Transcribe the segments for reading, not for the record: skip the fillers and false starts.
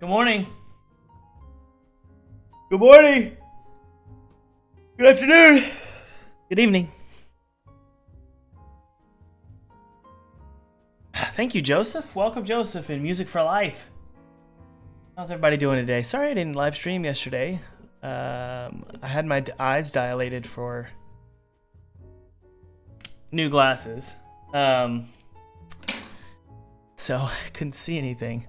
Good morning. Good morning. Good afternoon. Good evening. Thank you, Joseph. Welcome, Joseph, in Music for Life. How's everybody doing today? Sorry I didn't live stream yesterday. I had my eyes dilated for new glasses. So I couldn't see anything.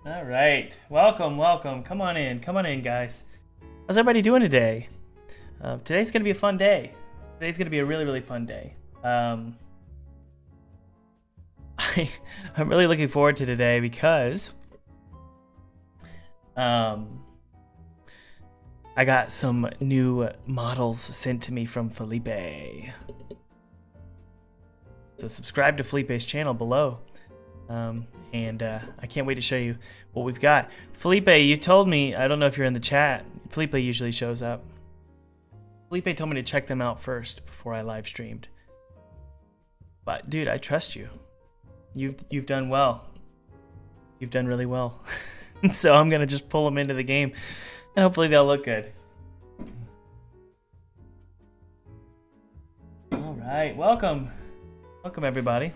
All right. Welcome. Come on in, guys. How's everybody doing today? Today's going to be a fun day. Today's going to be a really fun day. I'm really looking forward to today because I got some new models sent to me from Felipe. So subscribe to Felipe's channel below. And I can't wait to show you what we've got. Felipe, you told me, I don't know if you're in the chat. Felipe usually shows up. Felipe told me to check them out first before I live streamed. But dude, I trust you. You've done well. You've done really well. So I'm gonna just pull them into the game, and hopefully they'll look good. All right, welcome everybody.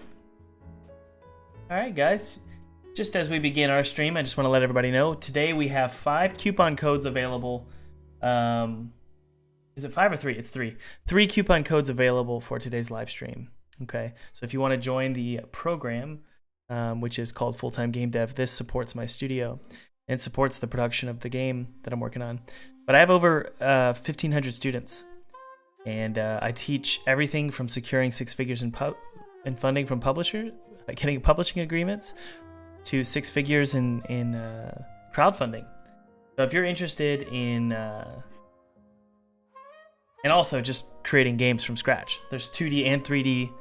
All right, guys. Just as we begin our stream, I just want to let everybody know today we have 5 coupon codes available. Is it 5 or 3? It's 3. 3 coupon codes available for today's live stream. Okay, so if you want to join the program, which is called Full-Time Game Dev, this supports my studio and supports the production of the game that I'm working on. But I have over 1,500 students, and I teach everything from securing 6 figures in funding from publishers, getting publishing agreements, to 6 figures in crowdfunding. So if you're interested in and also just creating games from scratch, there's 2D and 3D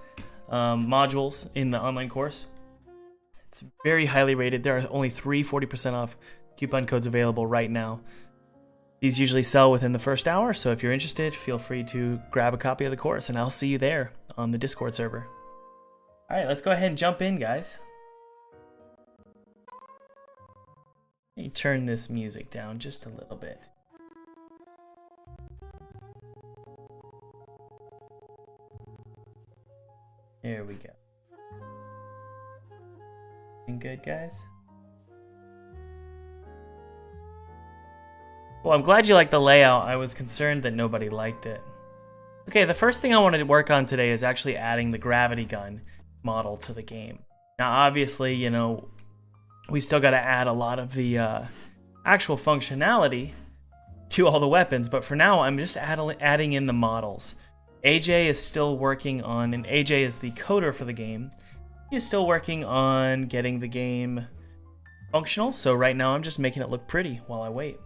modules in the online course. It's very highly rated. There are only 3 40% off coupon codes available right now. These usually sell within the first hour, so if you're interested, feel free to grab a copy of the course, and I'll see you there on the Discord server. All right, let's go ahead and jump in, guys. Let me turn this music down just a little bit. There we go. Looking good, guys? Well, I'm glad you liked the layout. I was concerned that nobody liked it. Okay, the first thing I wanted to work on today is actually adding the gravity gun model to the game. Now, obviously, you know, we still got to add a lot of the actual functionality to all the weapons, but for now, I'm just adding in the models. AJ is still working on, and AJ is the coder for the game. He is still working on getting the game functional, so right now I'm just making it look pretty while I wait.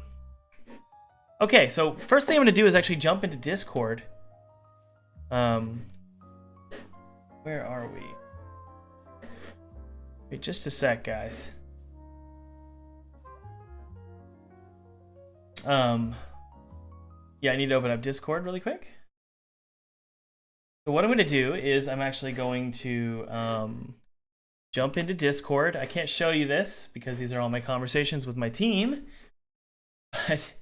Okay, so first thing I'm going to do is actually jump into Discord. Where are we? Wait just a sec, guys. Yeah, I need to open up Discord really quick. So what I'm going to do is I'm actually going to jump into Discord. I can't show you this because these are all my conversations with my team. But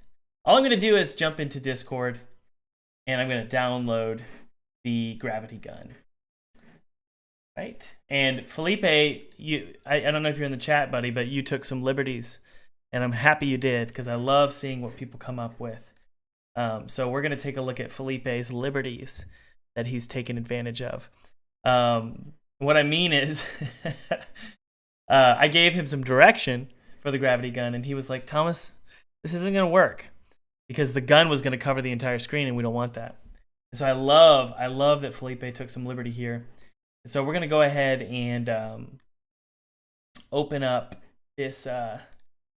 all I'm going to do is jump into Discord, and I'm going to download the gravity gun. Right? And Felipe, I don't know if you're in the chat, buddy, but you took some liberties. And I'm happy you did, because I love seeing what people come up with. So we're going to take a look at Felipe's liberties that he's taken advantage of. What I mean is, I gave him some direction for the gravity gun, and he was like, Thomas, this isn't going to work, because the gun was going to cover the entire screen, and we don't want that. And so I love that Felipe took some liberty here. And so we're going to go ahead and open up this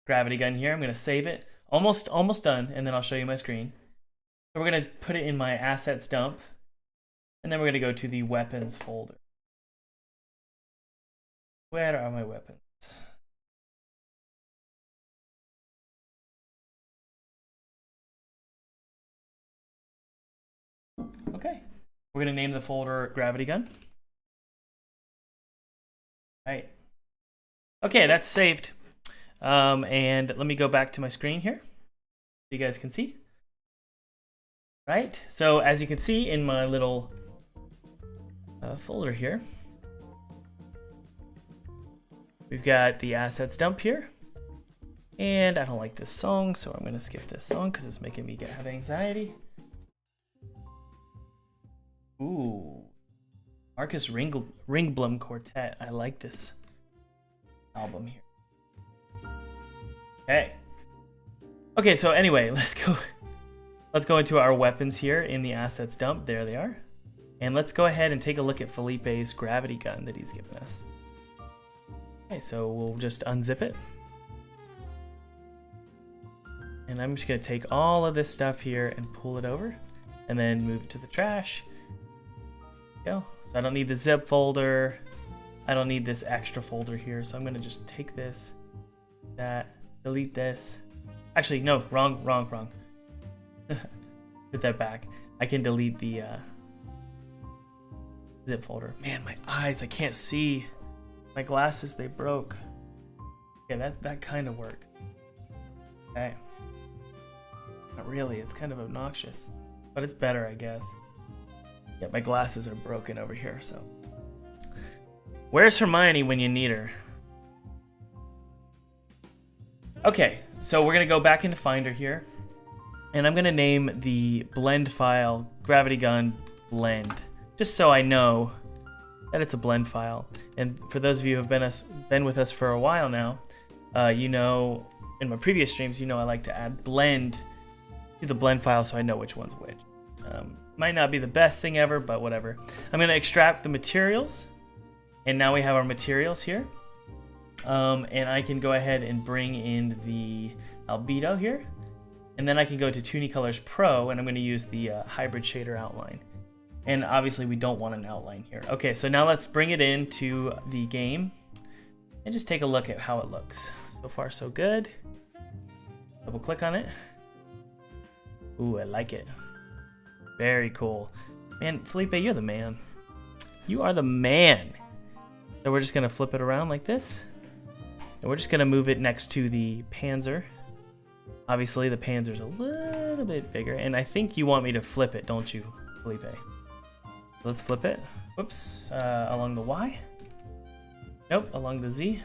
gravity gun here. I'm going to save it. Almost done, and then I'll show you my screen. So we're going to put it in my assets dump, and then we're going to go to the weapons folder. Where are my weapons? Okay, we're going to name the folder Gravity Gun. Right. Okay, that's saved. And let me go back to my screen here so you guys can see. Right, so as you can see in my little folder here, we've got the assets dump here. And I don't like this song, so I'm gonna skip this song because it's making me have anxiety. Ooh, Marcus Ringblom Quartet. I like this album here. Okay, so anyway, let's go into our weapons here in the assets dump. There they are. And let's go ahead and take a look at Felipe's gravity gun that he's given us. Okay, so we'll just unzip it. And I'm just gonna take all of this stuff here and pull it over and then move it to the trash. There we go. So I don't need the zip folder. I don't need this extra folder here. So I'm gonna just take this, delete this. Actually, no, wrong. Put that back. I can delete the zip folder. Man, my eyes, I can't see. My glasses, they broke. Yeah, that kind of works. Okay. Not really, it's kind of obnoxious, but it's better, I guess. Yeah, my glasses are broken over here, so. Where's Hermione when you need her? Okay, so we're gonna go back into Finder here, and I'm gonna name the blend file Gravity Gun Blend, just so I know that it's a blend file. And for those of you who have been with us for a while now, you know, in my previous streams, you know I like to add blend to the blend file so I know which one's which. Might not be the best thing ever, but whatever. I'm going to extract the materials, and now we have our materials here. And I can go ahead and bring in the albedo here, and then I can go to Tunicolors Pro, and I'm going to use the hybrid shader outline. And obviously we don't want an outline here. Okay, so now let's bring it into the game and just take a look at how it looks. So far so good. Double click on it. Ooh, I like it. Very cool. Man, Felipe, you're the man. You are the man. So we're just gonna flip it around like this. And we're just gonna move it next to the Panzer. Obviously the Panzer's a little bit bigger, and I think you want me to flip it, don't you, Felipe? Let's flip it. Whoops, along the Y. Nope, along the Z.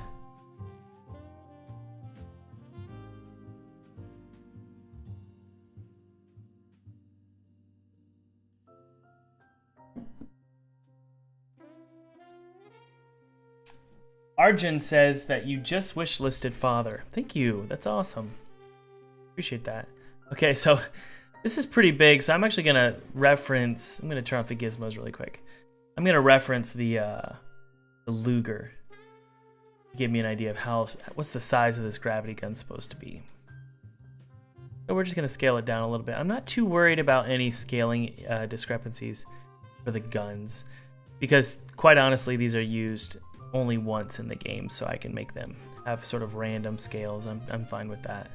Arjun says that you just wish-listed father. Thank you, that's awesome. Appreciate that. Okay, so this is pretty big, so I'm actually gonna reference, I'm gonna turn off the gizmos really quick. I'm gonna reference the Luger to give me an idea of what's the size of this gravity gun supposed to be. So we're just gonna scale it down a little bit. I'm not too worried about any scaling discrepancies for the guns, because quite honestly, these are used only once in the game, so I can make them have sort of random scales. I'm fine with that.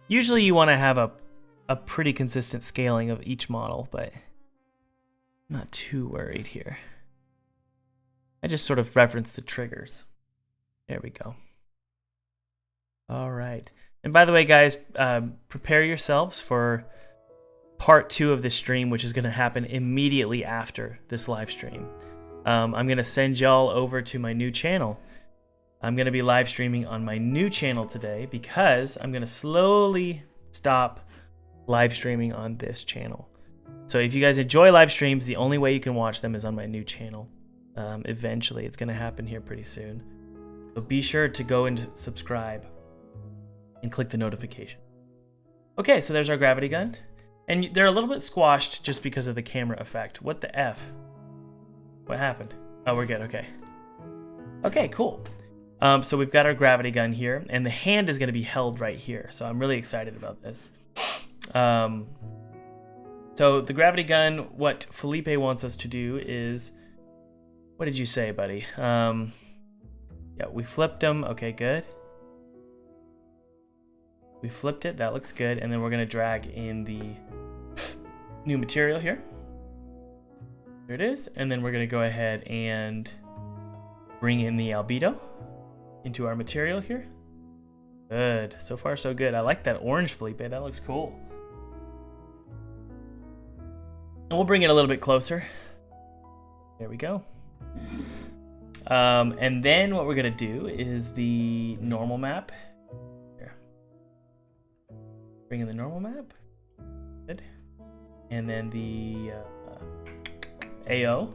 Usually you want to have a pretty consistent scaling of each model, but I'm not too worried here. I just sort of reference the triggers. There we go. All right. And by the way, guys, prepare yourselves for part 2 of this stream, which is going to happen immediately after this live stream. I'm going to send y'all over to my new channel. I'm going to be live streaming on my new channel today because I'm going to slowly stop live streaming on this channel. So if you guys enjoy live streams, the only way you can watch them is on my new channel. Eventually, it's going to happen here pretty soon. So be sure to go and subscribe and click the notification. Okay, so there's our gravity gun. And they're a little bit squashed just because of the camera effect. What the F? What happened? Oh, we're good. Okay. Okay, cool. So we've got our gravity gun here, and the hand is going to be held right here. So I'm really excited about this. So the gravity gun, what Felipe wants us to do is... What did you say, buddy? Yeah, we flipped them. Okay, good. We flipped it. That looks good. And then we're going to drag in the new material here. There it is. And then we're going to go ahead and bring in the albedo. into our material here. Good. So far, so good. I like that orange, Felipe. That looks cool. And we'll bring it a little bit closer. There we go. And then what we're going to do is the normal map. Here. Bring in the normal map. Good. And then the AO,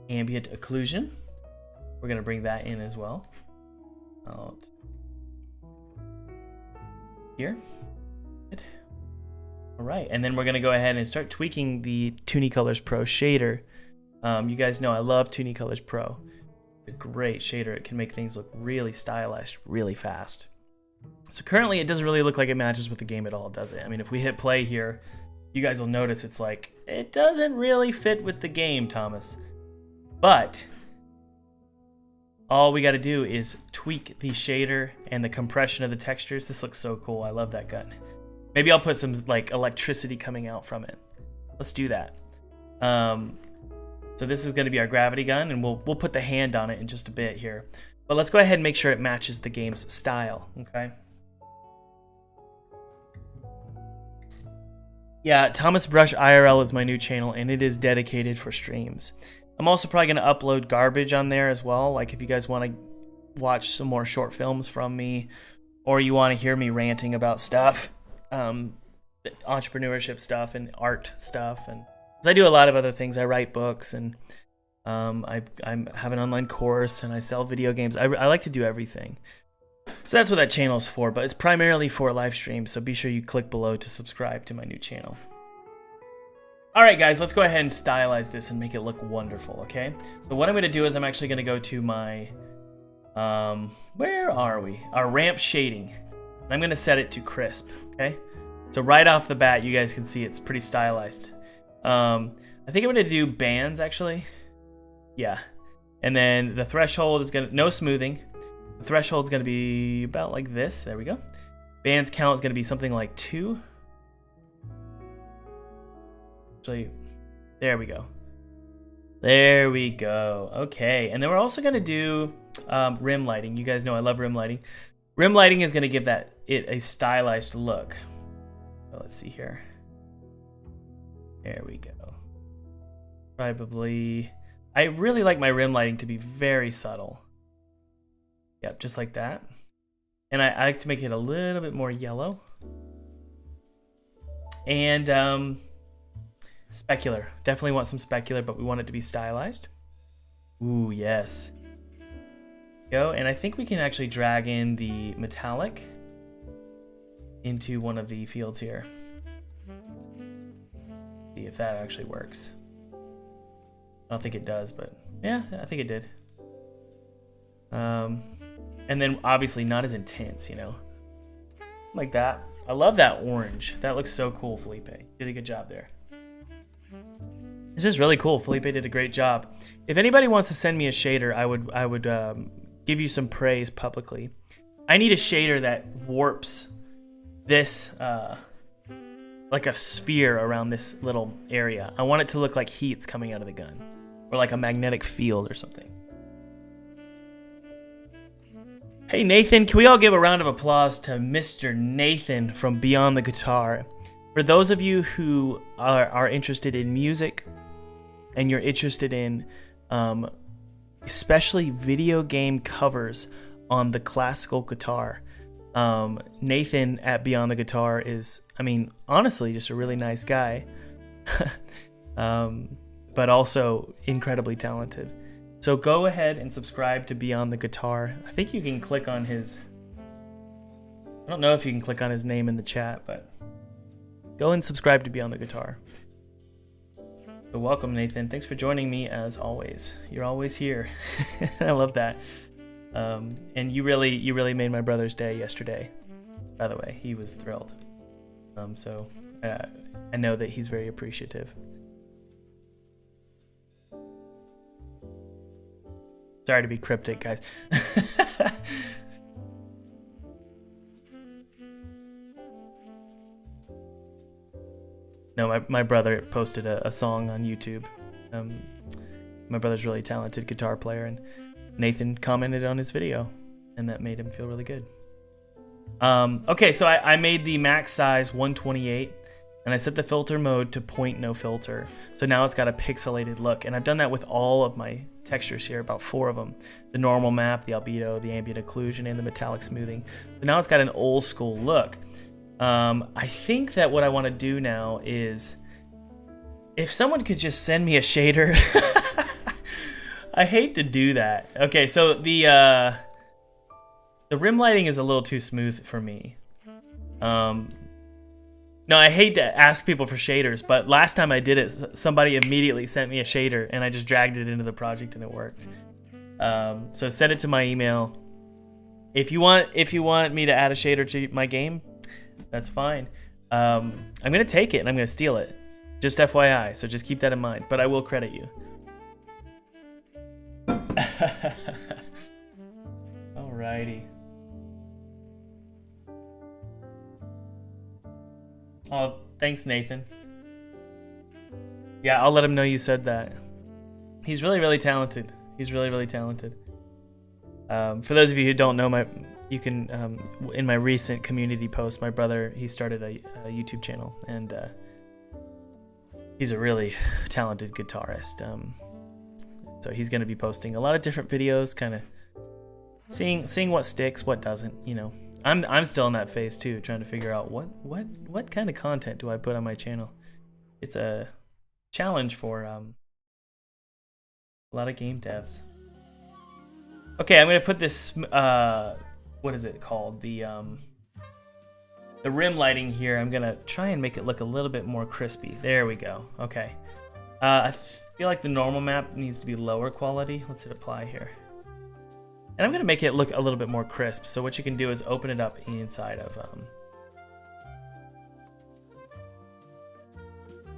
ambient occlusion. We're going to bring that in as well. Out here. Good. All right, and then we're going to go ahead and start tweaking the Tunicolors Pro shader. You guys know I love Tunicolors Pro. It's a great shader. It can make things look really stylized really fast. So currently it doesn't really look like it matches with the game at all, does it? I mean, if we hit play here, you guys will notice it's like, it doesn't really fit with the game, Thomas. But all we got to do is tweak the shader and the compression of the textures. This looks so cool. I love that gun. Maybe I'll put some like electricity coming out from it. Let's do that. So this is going to be our gravity gun, and we'll put the hand on it in just a bit here. But let's go ahead and make sure it matches the game's style, okay? Yeah, Thomas Brush IRL is my new channel, and it is dedicated for streams. I'm also probably going to upload garbage on there as well. Like if you guys want to watch some more short films from me, or you want to hear me ranting about stuff, entrepreneurship stuff and art stuff, and I do a lot of other things. I write books, and I have an online course, and I sell video games. I like to do everything. So that's what that channel is for, but it's primarily for live streams, so be sure you click below to subscribe to my new channel. Alright guys, let's go ahead and stylize this and make it look wonderful, okay? So what I'm going to do is I'm actually going to go to my, where are we? Our ramp shading. I'm going to set it to crisp, okay? So right off the bat, you guys can see it's pretty stylized. I think I'm going to do bands, actually. Yeah. And then the threshold is going to, no smoothing. The threshold is going to be about like this. There we go. Bands count is going to be something like 2. Actually, there we go. There we go. Okay. And then we're also going to do rim lighting. You guys know I love rim lighting. Rim lighting is going to give it a stylized look. So let's see here. There we go. Probably, I really like my rim lighting to be very subtle. Yep, just like that. And I like to make it a little bit more yellow. And specular. Definitely want some specular, but we want it to be stylized. Ooh, yes. Go, and I think we can actually drag in the metallic into one of the fields here. See if that actually works. I don't think it does, but yeah, I think it did. And then obviously not as intense, you know, like that. I love that orange. That looks so cool, Felipe. Did a good job there. This is really cool. Felipe did a great job. If anybody wants to send me a shader, I would give you some praise publicly. I need a shader that warps this like a sphere around this little area. I want it to look like heat's coming out of the gun, or like a magnetic field or something. Hey Nathan, can we all give a round of applause to Mr. Nathan from Beyond the Guitar? For those of you who are interested in music, and you're interested in especially video game covers on the classical guitar, Nathan at Beyond the Guitar is, I mean, honestly, just a really nice guy, but also incredibly talented. So go ahead and subscribe to Beyond the Guitar. I think you can click on his, I don't know if you can click on his name in the chat, but go and subscribe to Beyond the Guitar. So welcome, Nathan. Thanks for joining me as always. You're always here. I love that. And you really made my brother's day yesterday. By the way, he was thrilled. So I know that he's very appreciative. Sorry to be cryptic, guys. No, my brother posted a song on YouTube. My brother's a really talented guitar player, and Nathan commented on his video. and that made him feel really good. Okay, so I made the max size 128, and I set the filter mode to point no filter. So now it's got a pixelated look, and I've done that with all of my textures here, about 4 of them. The normal map, the albedo, the ambient occlusion, and the metallic smoothing. So now it's got an old school look. I think that what I want to do now is, if someone could just send me a shader. I hate to do that. Okay, so the rim lighting is a little too smooth for me. No, I hate to ask people for shaders, but last time I did it, somebody immediately sent me a shader, and I just dragged it into the project, and it worked. So send it to my email. If you want me to add a shader to my game, that's fine. I'm gonna take it and I'm gonna steal it. Just FYI, so just keep that in mind. But I will credit you. Alrighty. Oh, thanks, Nathan. Yeah, I'll let him know you said that. He's really, really talented. He's really, really talented. For those of you who don't know, you can in my recent community post, my brother, he started a YouTube channel, and he's a really talented guitarist. So he's going to be posting a lot of different videos, kind of seeing what sticks, what doesn't. You know, I'm still in that phase too, trying to figure out what kind of content do I put on my channel. It's a challenge for a lot of game devs. Okay, I'm gonna put this. What is it called? The rim lighting here. I'm gonna try and make it look a little bit more crispy. There we go. Okay. I feel like the normal map needs to be lower quality. Let's hit apply here. And I'm gonna make it look a little bit more crisp. So what you can do is open it up inside of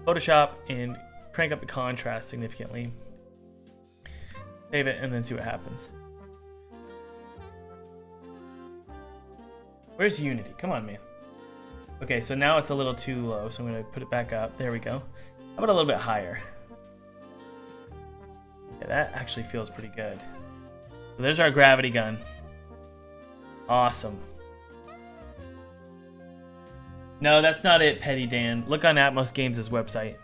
Photoshop and crank up the contrast significantly. Save it and then see what happens. Where's Unity? Come on, man. Okay, so now it's a little too low, so I'm gonna put it back up. There we go. How about a little bit higher? Yeah, that actually feels pretty good. So there's our gravity gun. Awesome. No, that's not it, Petty Dan. Look on Atmos Games' website.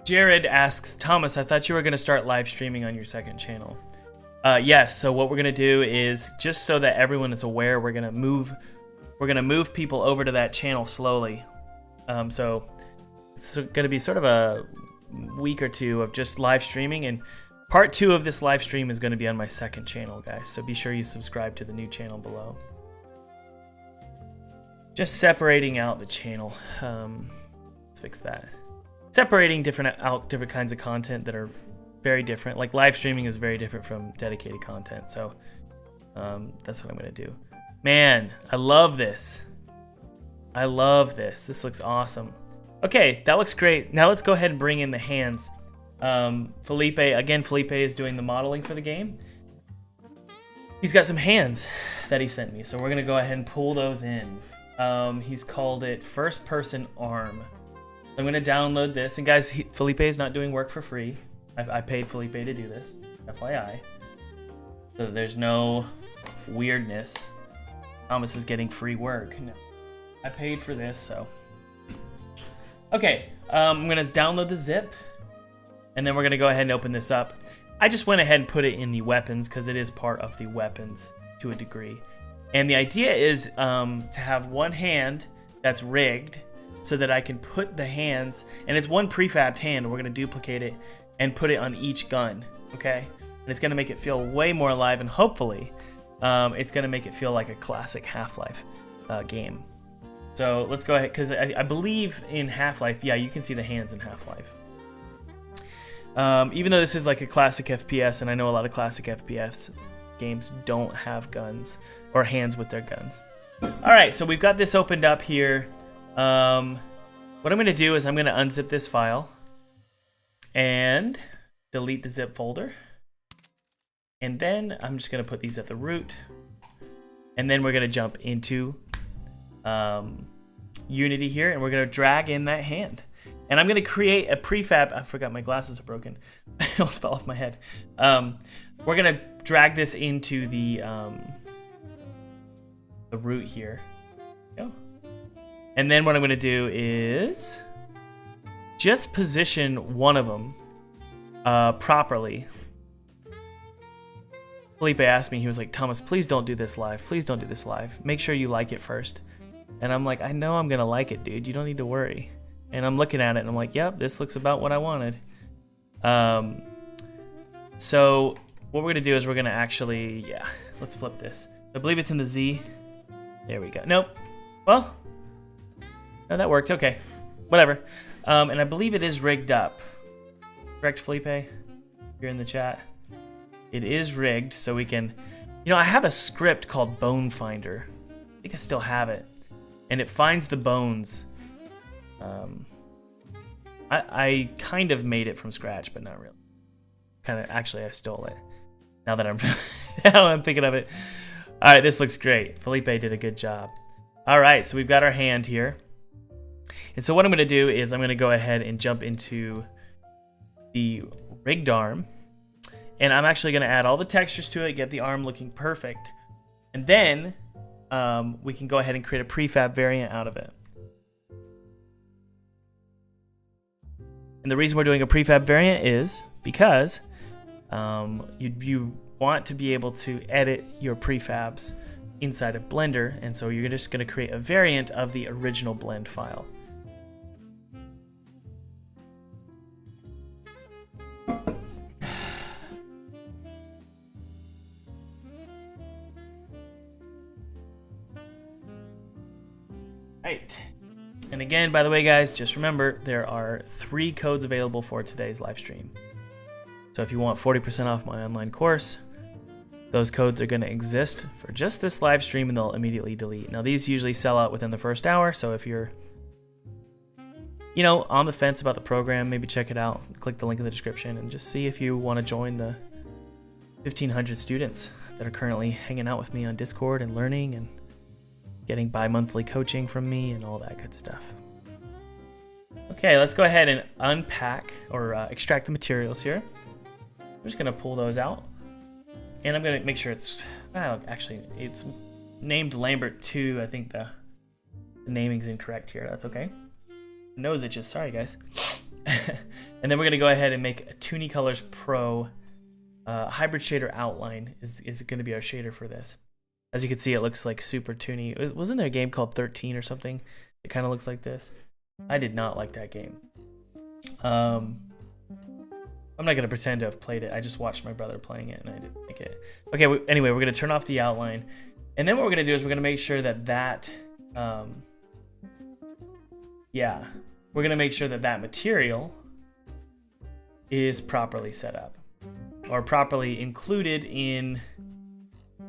Jared asks, Thomas, I thought you were going to start live streaming on your second channel. Yes, so what we're going to do is, just so that everyone is aware, we're going to move people over to that channel slowly. So it's going to be sort of a week or two of just live streaming, and part 2 of this live stream is going to be on my second channel, guys. So be sure you subscribe to the new channel below. Just separating out the channel. Let's fix that. Separating different kinds of content that are very different. Like live streaming is very different from dedicated content. So that's what I'm going to do. Man, I love this. I love this. This looks awesome. Okay, that looks great. Now let's go ahead and bring in the hands. Felipe is doing the modeling for the game. He's got some hands that he sent me. So we're going to go ahead and pull those in. He's called it First Person Arm. I'm going to download this. And guys, Felipe is not doing work for free. I paid Felipe to do this, FYI. So there's no weirdness. Thomas is getting free work. No, I paid for this, so. Okay, I'm going to download the zip. And then we're going to go ahead and open this up. I just went ahead and put it in the weapons because it is part of the weapons to a degree. And the idea is to have one hand that's rigged, so that I can put the hands, and it's one prefabbed hand, and we're going to duplicate it and put it on each gun, okay? And it's going to make it feel way more alive, and hopefully it's going to make it feel like a classic Half-Life game. So let's go ahead, because I believe in Half-Life, yeah, you can see the hands in Half-Life. Even though this is like a classic FPS, and I know a lot of classic FPS games don't have guns or hands with their guns. All right, so we've got this opened up here. What I'm going to do is I'm going to unzip this file and delete the zip folder. And then I'm just going to put these at the root. And then we're going to jump into Unity here, and we're going to drag in that hand. And I'm going to create a prefab. I forgot my glasses are broken. I almost fell off my head. We're going to drag this into the root here. Go. And then what I'm going to do is just position one of them properly. Felipe asked me, he was like, Thomas, please don't do this live. Please don't do this live. Make sure you like it first. And I'm like, I know I'm going to like it, dude. You don't need to worry. And I'm looking at it and I'm like, yep, this looks about what I wanted. So what we're going to do is we're going to actually, yeah, let's flip this. I believe it's in the Z. There we go. Nope. Well, no, that worked. Okay. Whatever. And I believe it is rigged up. Correct, Felipe? You're in the chat. It is rigged, so we can... You know, I have a script called Bone Finder. I think I still have it. And it finds the bones. I kind of made it from scratch, but not really. Kind of, actually, I stole it. Now that I'm thinking of it. All right, this looks great. Felipe did a good job. All right, so we've got our hand here. And so what I'm going to do is I'm going to go ahead and jump into the rigged arm. And I'm actually going to add all the textures to it, get the arm looking perfect. And then we can go ahead and create a prefab variant out of it. And the reason we're doing a prefab variant is because you want to be able to edit your prefabs inside of Blender. And so you're just going to create a variant of the original blend file. Right. And again, by the way, guys, just remember there are 3 codes available for today's live stream. So if you want 40% off my online course, those codes are going to exist for just this live stream and they'll immediately delete. Now, these usually sell out within the first hour, so if you're, you know, on the fence about the program, maybe check it out. Click the link in the description and just see if you want to join the 1,500 students that are currently hanging out with me on Discord and learning and getting bi-monthly coaching from me and all that good stuff. Okay, let's go ahead and unpack or extract the materials here. I'm just gonna pull those out, and I'm gonna make sure it's actually it's named Lambert 2. I think the naming's incorrect here. That's okay. Nose itches. Sorry, guys. And then we're gonna go ahead and make a Tunicolors Pro hybrid shader outline is gonna be our shader for this. As you can see, it looks like super toony. Wasn't there a game called 13 or something? It kind of looks like this. I did not like that game. I'm not going to pretend to have played it. I just watched my brother playing it and I didn't like it. Okay, anyway, we're going to turn off the outline. And then what we're going to do is we're going to make sure that yeah, we're going to make sure that that material is properly set up or properly included in...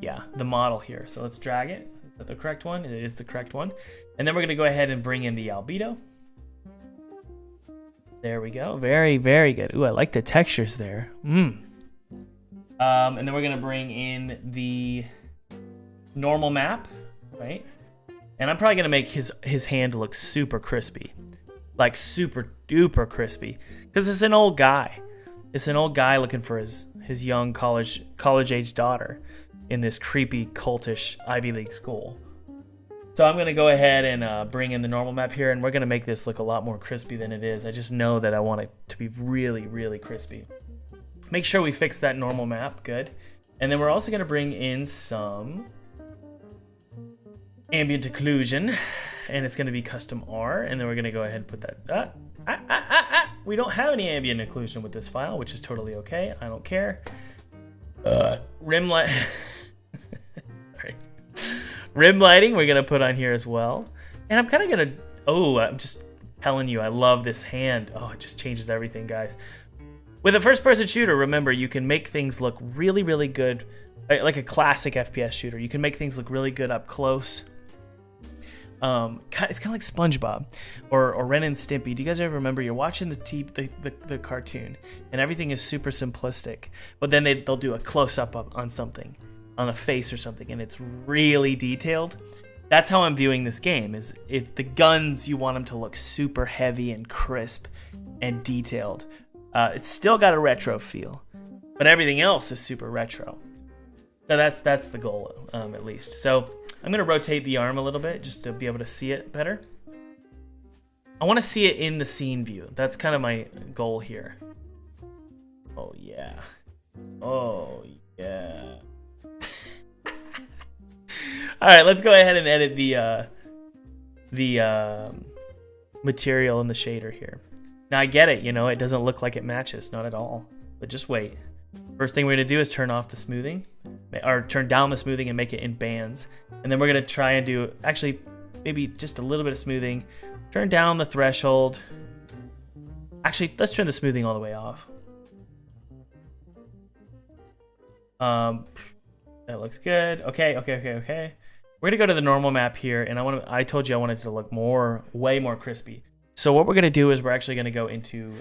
yeah, the model here. So let's drag it. Is that the correct one? It is the correct one. And then we're going to go ahead and bring in the albedo. There we go. Very, very good. Ooh, I like the textures there. And then we're going to bring in the normal map, right? And I'm probably going to make his hand look super crispy. Like super duper crispy. Because it's an old guy. It's an old guy looking for his young college-age daughter in this creepy, cultish Ivy League school. So I'm going to go ahead and bring in the normal map here, and we're going to make this look a lot more crispy than it is. I just know that I want it to be really, really crispy. Make sure we fix that normal map. Good. And then we're also going to bring in some ambient occlusion, and it's going to be custom R, and then we're going to go ahead and put that... We don't have any ambient occlusion with this file, which is totally okay. I don't care. Rim light... Rim lighting we're gonna put on here as well, and I'm kind of gonna I'm just telling you, I love this hand. Oh, it just changes everything, guys. With a first-person shooter, remember, you can make things look really, really good, like a classic FPS shooter. You can make things look really good up close. It's kind of like SpongeBob or Ren and Stimpy. Do you guys ever remember you're watching the cartoon and everything is super simplistic, but then they'll do a close-up on something, on a face or something, and it's really detailed? that's how I'm viewing this game. Is if the guns, you want them to look super heavy and crisp and detailed. It's still got a retro feel, but everything else is super retro. So that's the goal, at least. So I'm gonna rotate the arm a little bit just to be able to see it better. I want to see it in the scene view. That's kind of my goal here. Oh yeah. Oh yeah. All right, let's go ahead and edit the material in the shader here. Now I get it, you know, it doesn't look like it matches, not at all. But just wait. First thing we're gonna do is turn off the smoothing, or turn down the smoothing and make it in bands. And then we're gonna try and do, actually, maybe just a little bit of smoothing. Turn down the threshold. Actually, let's turn the smoothing all the way off. That looks good. Okay. We're gonna go to the normal map here, and I told you I wanted it to look way more crispy. So what we're gonna do is we're actually gonna go into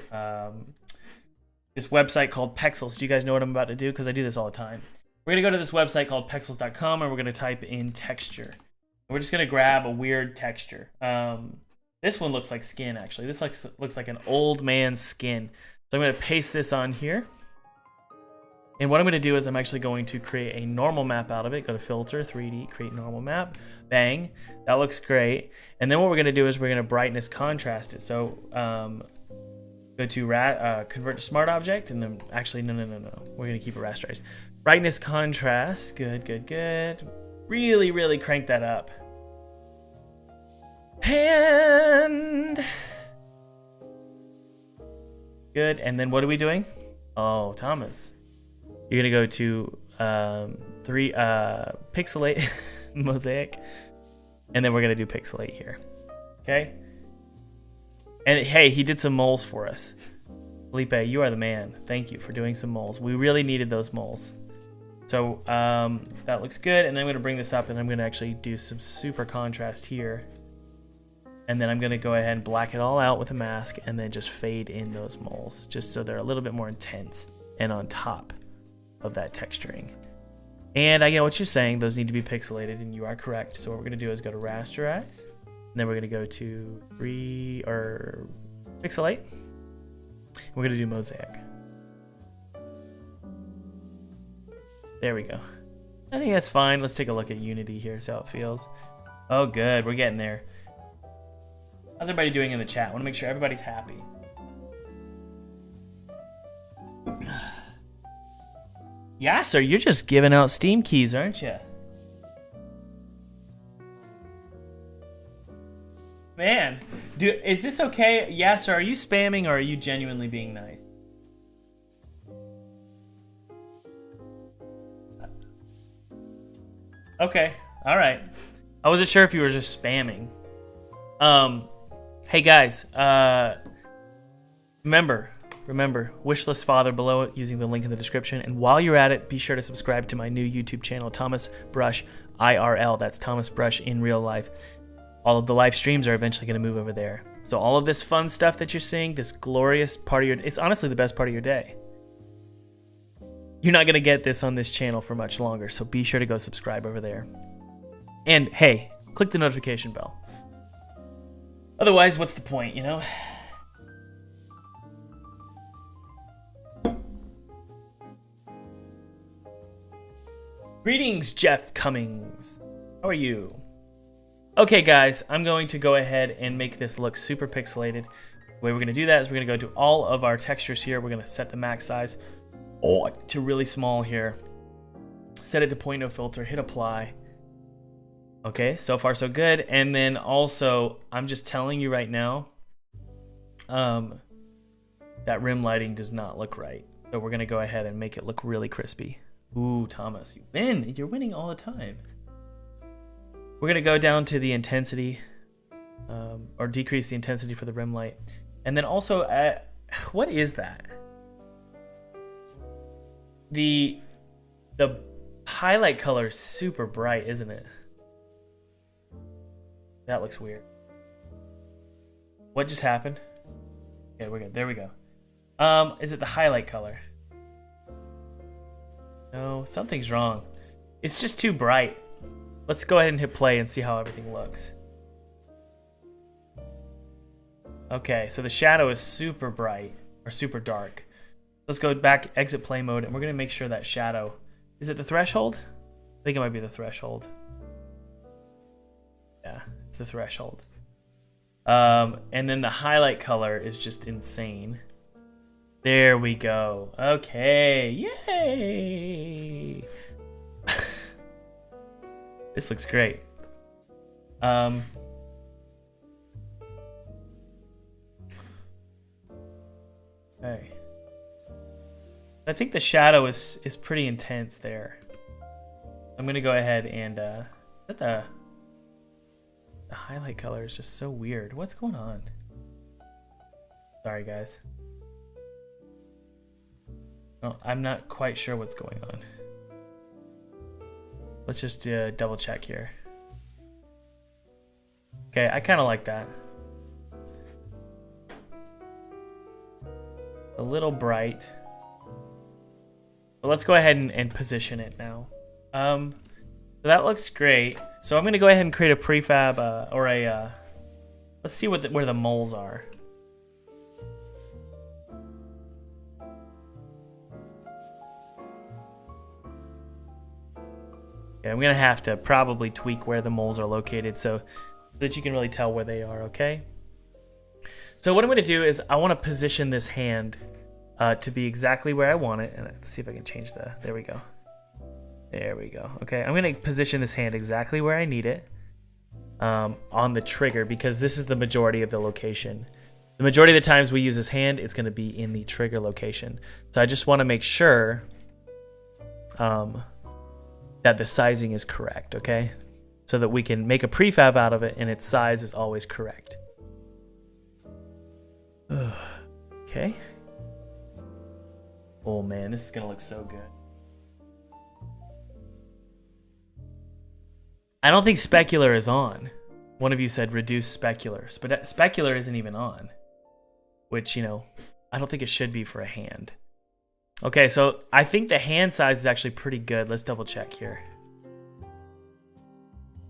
this website called Pexels. Do you guys know what I'm about to do? Because I do this all the time. We're gonna go to this website called Pexels.com, and we're gonna type in texture. We're just gonna grab a weird texture. This one looks like skin, actually. This looks like an old man's skin. So I'm gonna paste this on here. And what I'm gonna do is I'm actually going to create a normal map out of it. Go to Filter, 3D, create normal map. Bang, that looks great. And then what we're gonna do is we're gonna brightness contrast it. So go to convert to smart object, and then actually, no. We're gonna keep it rasterized. Brightness contrast, good. Really crank that up. And good, and then what are we doing? Oh, Thomas. You're gonna go to pixelate mosaic, and then we're gonna do pixelate here. Okay. And hey, he did some moles for us. Felipe, you are the man. Thank you for doing some moles. We really needed those moles. So that looks good. And then I'm gonna bring this up, and I'm gonna actually do some super contrast here. And then I'm gonna go ahead and black it all out with a mask, and then just fade in those moles, just so they're a little bit more intense and on top of that texturing. And I get what you're saying, those need to be pixelated, and you are correct. So what we're gonna do is go to rasterize, and then we're gonna go to pixelate. We're gonna do mosaic. There we go. I think that's fine. Let's take a look at Unity here, see how it feels. Oh good, we're getting there. How's everybody doing in the chat? I want to make sure everybody's happy. Yeah, sir, you're just giving out Steam keys, aren't you? Man, is this okay? Yeah, sir, are you spamming or are you genuinely being nice? Okay, all right. I wasn't sure if you were just spamming. Hey guys, remember, wishlist father below it using the link in the description. And while you're at it, be sure to subscribe to my new YouTube channel, Thomas Brush IRL. That's Thomas Brush in real life. All of the live streams are eventually going to move over there. So all of this fun stuff that you're seeing, this glorious part of it's honestly the best part of your day. You're not going to get this on this channel for much longer, so be sure to go subscribe over there. And hey, click the notification bell. Otherwise, what's the point, you know? Greetings, Jeff Cummings. How are you? Okay, guys, I'm going to go ahead and make this look super pixelated. The way we're going to do that is we're going to go to all of our textures here. We're going to set the max size to really small here. Set it to 0.0 filter, hit apply. Okay, so far so good. And then also, I'm just telling you right now, that rim lighting does not look right. So we're gonna go ahead and make it look really crispy. Ooh, Thomas, you win. You're winning all the time. We're gonna go down to the intensity, or decrease the intensity for the rim light. And then also, what is that? The highlight color is super bright, isn't it? That looks weird. What just happened? Okay, we're good. There we go. Is it the highlight color? No, something's wrong. It's just too bright. let's go ahead and hit play and see how everything looks. Okay, so the shadow is super bright, or super dark. Let's go back, exit play mode, and we're going to make sure that shadow... Is it the threshold? I think it might be the threshold. Yeah, it's the threshold. And then the highlight color is just insane. There we go. Okay, yay! This looks great. Okay. I think the shadow is pretty intense there. I'm gonna go ahead and the highlight color is just so weird. What's going on? Sorry, guys. No, I'm not quite sure what's going on. Let's just double check here. Okay, I kind of like that. A little bright. But let's go ahead and position it now. So that looks great. So I'm going to go ahead and create a prefab let's see where the moles are. Yeah, I'm going to have to probably tweak where the moles are located so that you can really tell where they are, okay? So what I'm going to do is I want to position this hand to be exactly where I want it. And let's see if I can change there we go. There we go. Okay, I'm going to position this hand exactly where I need it on the trigger because this is the majority of the location. The majority of the times we use this hand, it's going to be in the trigger location. So I just want to make sure that the sizing is correct, okay? So that we can make a prefab out of it and its size is always correct. Okay. Oh man, this is gonna look so good. I don't think specular is on. One of you said reduce specular, but specular isn't even on. Which, you know, I don't think it should be for a hand. Okay, so I think the hand size is actually pretty good. Let's double check here.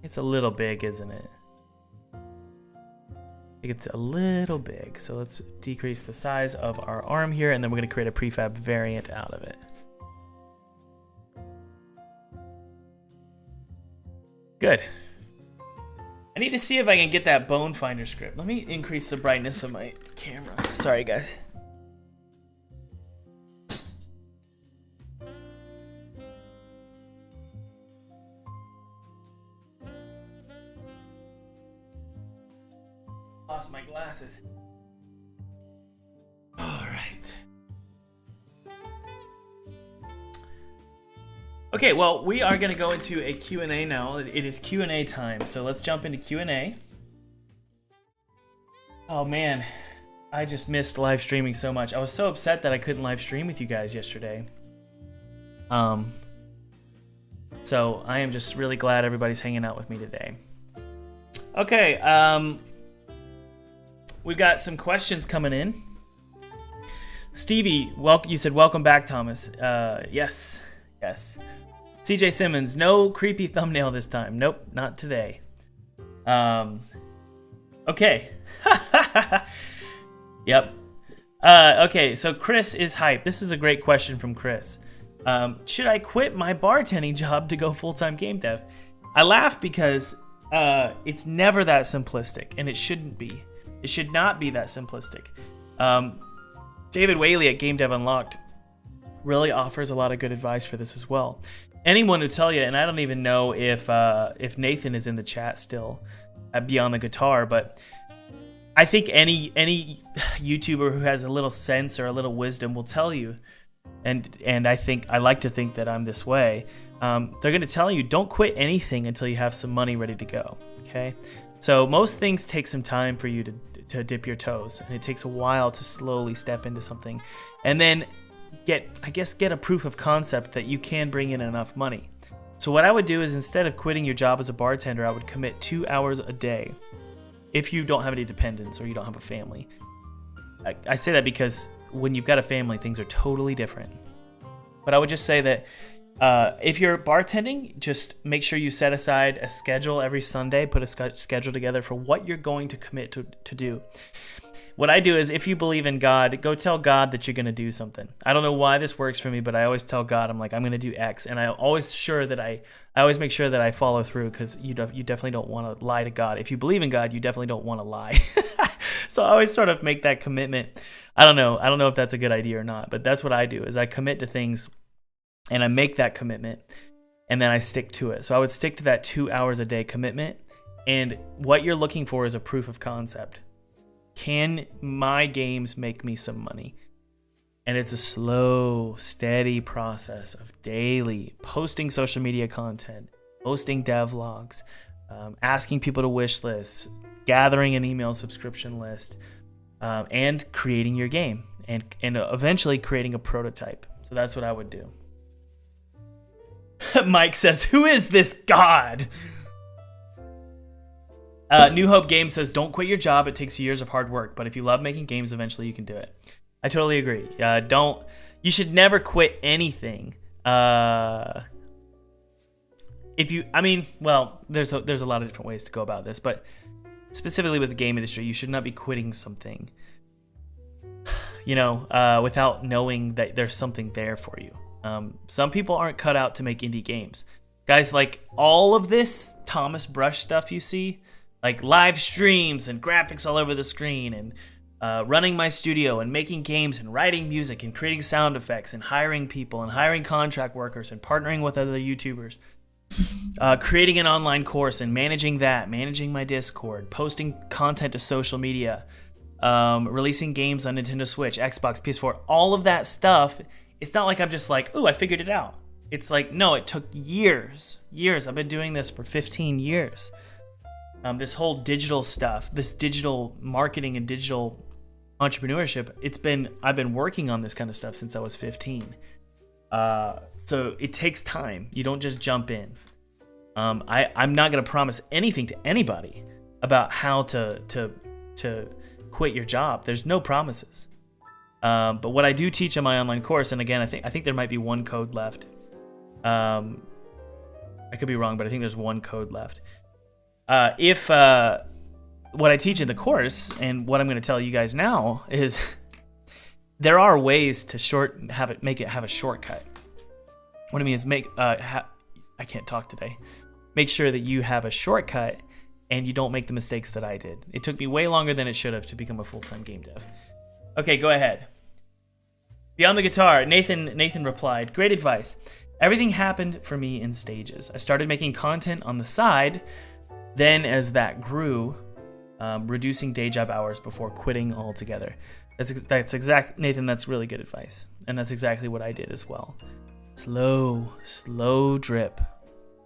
It's a little big, isn't it? I think it's a little big. So let's decrease the size of our arm here, and then we're going to create a prefab variant out of it. Good. I need to see if I can get that bone finder script. Let me increase the brightness of my camera. Sorry, guys. Lost my glasses. All right. Okay, well, we are going to go into a Q&A now. It is Q&A time, so let's jump into Q&A. Oh man, I just missed live streaming so much. I was so upset that I couldn't live stream with you guys yesterday. So I am just really glad everybody's hanging out with me today. Okay, we've got some questions coming in. Stevie, you said welcome back, Thomas. Yes. CJ Simmons, no creepy thumbnail this time. Nope, not today. Okay. Yep. Okay, so Chris is hyped. This is a great question from Chris. Should I quit my bartending job to go full-time game dev? I laugh because it's never that simplistic, and it shouldn't be. It should not be that simplistic. David Whaley at Game Dev Unlocked really offers a lot of good advice for this as well. Anyone would tell you, and I don't even know if Nathan is in the chat still at Beyond the Guitar, but I think any YouTuber who has a little sense or a little wisdom will tell you, and I like to think that I'm this way. They're going to tell you don't quit anything until you have some money ready to go. Okay, so most things take some time for you to dip your toes, and it takes a while to slowly step into something, and then get a proof of concept that you can bring in enough money. So what I would do is instead of quitting your job as a bartender, I would commit 2 hours a day if you don't have any dependents or you don't have a family. I say that because when you've got a family, things are totally different. But I would just say that If you're bartending, just make sure you set aside a schedule every Sunday. Put a schedule together for what you're going to commit to do. What I do is, if you believe in God, go tell God that you're going to do something. I don't know why this works for me, but I always tell God, I'm like, I'm going to do X, and I always make sure that I follow through, because you definitely don't want to lie to God. If you believe in God, you definitely don't want to lie. So I always sort of make that commitment. I don't know if that's a good idea or not, but that's what I do. Is I commit to things, and I make that commitment, and then I stick to it. So I would stick to that 2 hours a day commitment, and what you're looking for is a proof of concept. Can my games make me some money? And it's a slow, steady process of daily posting social media content, posting devlogs, asking people to wish lists, gathering an email subscription list, and creating your game, and eventually creating a prototype. So that's what I would do. Mike says, "Who is this God?" New Hope Games says, "Don't quit your job. It takes years of hard work, but if you love making games, eventually you can do it." I totally agree. You should never quit anything. There's a lot of different ways to go about this, but specifically with the game industry, you should not be quitting something, without knowing that there's something there for you. Some people aren't cut out to make indie games. Guys, like all of this Thomas Brush stuff you see, like live streams and graphics all over the screen, and running my studio and making games and writing music and creating sound effects and hiring people and hiring contract workers and partnering with other YouTubers, creating an online course and managing my Discord, posting content to social media, releasing games on Nintendo Switch, Xbox, PS4, all of that stuff. It's not like I'm just like, ooh, I figured it out. It's like, no, it took years. I've been doing this for 15 years. This whole digital stuff, this digital marketing and digital entrepreneurship, I've been working on this kind of stuff since I was 15. So it takes time. You don't just jump in. I'm not going to promise anything to anybody about how to quit your job. There's no promises. But what I do teach in my online course, and again, I think there might be one code left. I could be wrong, but I think there's one code left. What I teach in the course, and what I'm going to tell you guys now, is there are ways to make it have a shortcut. What I mean is I can't talk today. Make sure that you have a shortcut and you don't make the mistakes that I did. It took me way longer than it should have to become a full-time game dev. Okay, go ahead. Beyond the Guitar, Nathan replied, "Great advice. Everything happened for me in stages. I started making content on the side, then as that grew, reducing day job hours before quitting altogether." Nathan, that's really good advice. And that's exactly what I did as well. Slow drip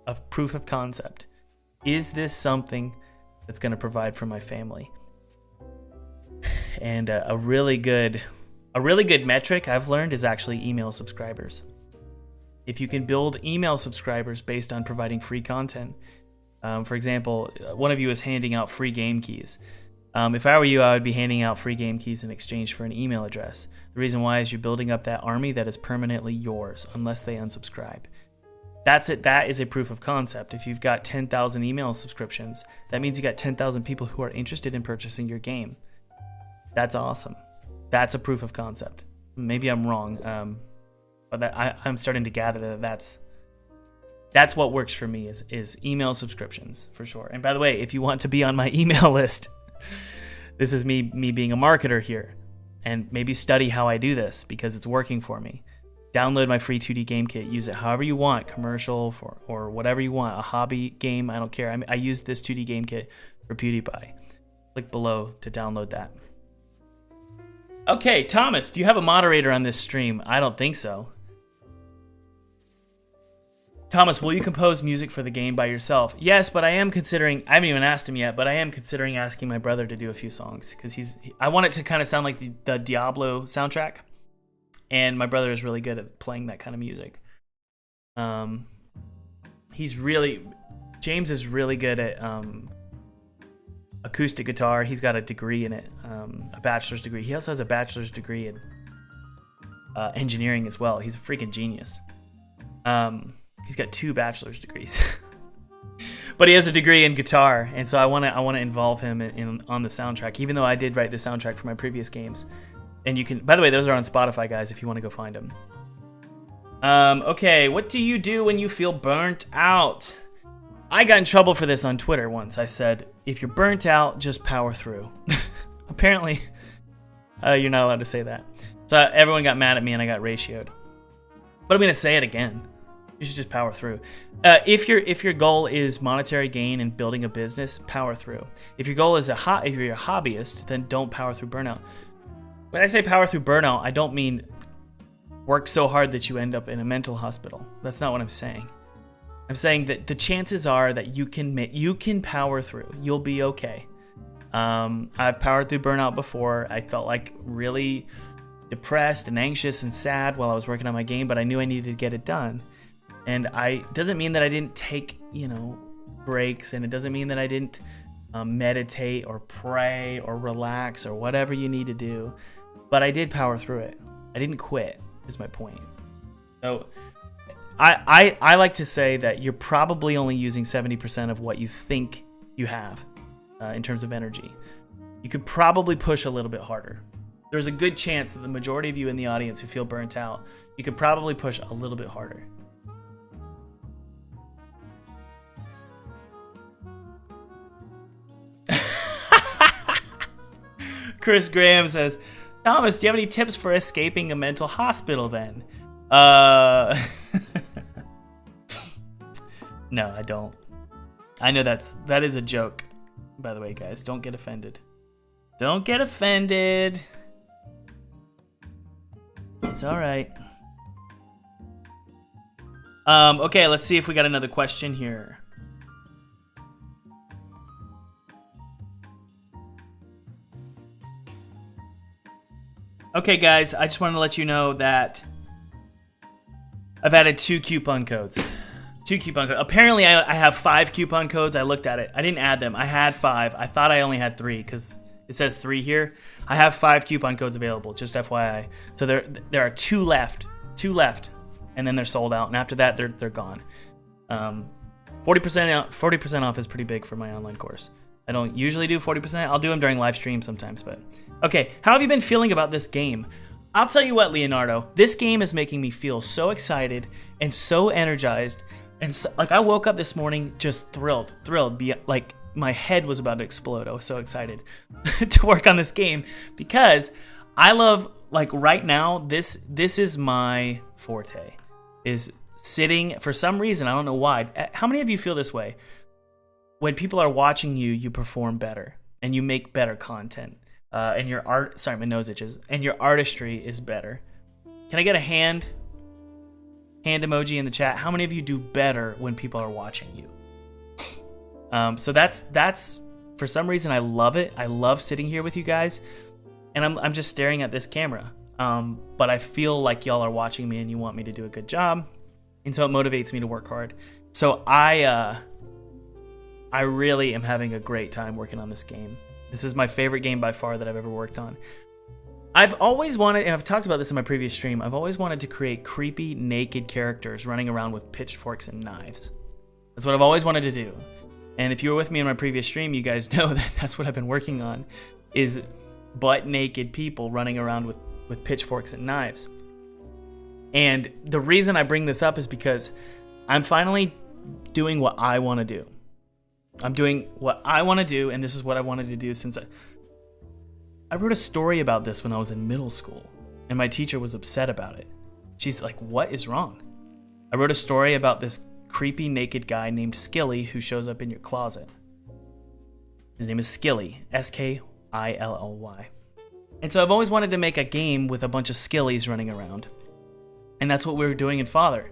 of proof of concept. Is this something that's going to provide for my family? And a really good metric I've learned is actually email subscribers. If you can build email subscribers based on providing free content, for example, one of you is handing out free game keys. If I were you, I would be handing out free game keys in exchange for an email address. The reason why is you're building up that army that is permanently yours unless they unsubscribe. That's it. That is a proof of concept. If you've got 10,000 email subscriptions, that means you got 10,000 people who are interested in purchasing your game. That's awesome. That's a proof of concept. Maybe I'm wrong, but I'm starting to gather that that's what works for me is email subscriptions for sure. And by the way, if you want to be on my email list, this is me being a marketer here, and maybe study how I do this because it's working for me. Download my free 2D game kit. Use it however you want, commercial or whatever you want, a hobby game, I don't care. I use this 2D game kit for PewDiePie. Click below to download that. Okay, Thomas, do you have a moderator on this stream? I don't think so. Thomas, will you compose music for the game by yourself? Yes, but I am considering, I haven't even asked him yet, but I am considering asking my brother to do a few songs because I want it to kind of sound like the Diablo soundtrack. And my brother is really good at playing that kind of music. James is really good at acoustic guitar. He's got a degree in it, a bachelor's degree. He also has a bachelor's degree in engineering as well. He's a freaking genius. He's got 2 bachelor's degrees. But he has a degree in guitar, and so I want to involve him on the soundtrack, even though I did write the soundtrack for my previous games. And you can, by the way, those are on Spotify, guys, if you want to go find them. Okay, what do you do when you feel burnt out? I got in trouble for this on Twitter once. I said, if you're burnt out, just power through. Apparently, you're not allowed to say that. So everyone got mad at me and I got ratioed. But I'm going to say it again. You should just power through. If your goal is monetary gain and building a business, power through. If your goal is if you're a hobbyist, then don't power through burnout. When I say power through burnout, I don't mean work so hard that you end up in a mental hospital. That's not what I'm saying. I'm saying that the chances are that you can power through. You'll be okay. I've powered through burnout before. I felt like really depressed and anxious and sad while I was working on my game, but I knew I needed to get it done. And doesn't mean that I didn't take, breaks, and it doesn't mean that I didn't meditate or pray or relax or whatever you need to do. But I did power through it. I didn't quit, is my point. So I like to say that you're probably only using 70% of what you think you have in terms of energy. You could probably push a little bit harder. There's a good chance that the majority of you in the audience who feel burnt out, you could probably push a little bit harder. Chris Graham says, Thomas, do you have any tips for escaping a mental hospital then? No, I don't. I know that is a joke, by the way, guys. Don't get offended. Don't get offended. It's all right. Okay, let's see if we got another question here. Okay, guys, I just wanted to let you know that I've added 2 coupon codes. 2 coupon codes. Apparently, I have 5 coupon codes. I looked at it. I didn't add them. I had 5. I thought I only had 3 because it says 3 here. I have 5 coupon codes available, just FYI. So there are 2 left. 2 left. And then they're sold out. And after that, they're gone. 40% off is pretty big for my online course. I don't usually do 40%. I'll do them during live stream sometimes, but okay. How have you been feeling about this game? I'll tell you what, Leonardo, this game is making me feel so excited and so energized. And so, like, I woke up this morning just thrilled, like my head was about to explode. I was so excited to work on this game because I love, like, right now, this is my forte, is sitting, for some reason, I don't know why. How many of you feel this way? When people are watching you, you perform better and you make better content. And your art, sorry, my nose itches, and your artistry is better. Can I get a hand emoji in the chat? How many of you do better when people are watching you? So that's for some reason I love it. I love sitting here with you guys, and I'm just staring at this camera. But I feel like y'all are watching me and you want me to do a good job, and so it motivates me to work hard. So I really am having a great time working on this game. This is my favorite game by far that I've ever worked on. I've always wanted, and I've talked about this in my previous stream, I've always wanted to create creepy, naked characters running around with pitchforks and knives. That's what I've always wanted to do. And if you were with me in my previous stream, you guys know that that's what I've been working on, is butt-naked people running around with pitchforks and knives. And the reason I bring this up is because I'm finally doing what I want to do. I'm doing what I want to do, and this is what I wanted to do since I wrote a story about this when I was in middle school, and my teacher was upset about it. She's like, what is wrong? I wrote a story about this creepy naked guy named Skilly who shows up in your closet. His name is Skilly, S-K-I-L-L-Y. And so I've always wanted to make a game with a bunch of Skillies running around, and that's what we were doing in Father.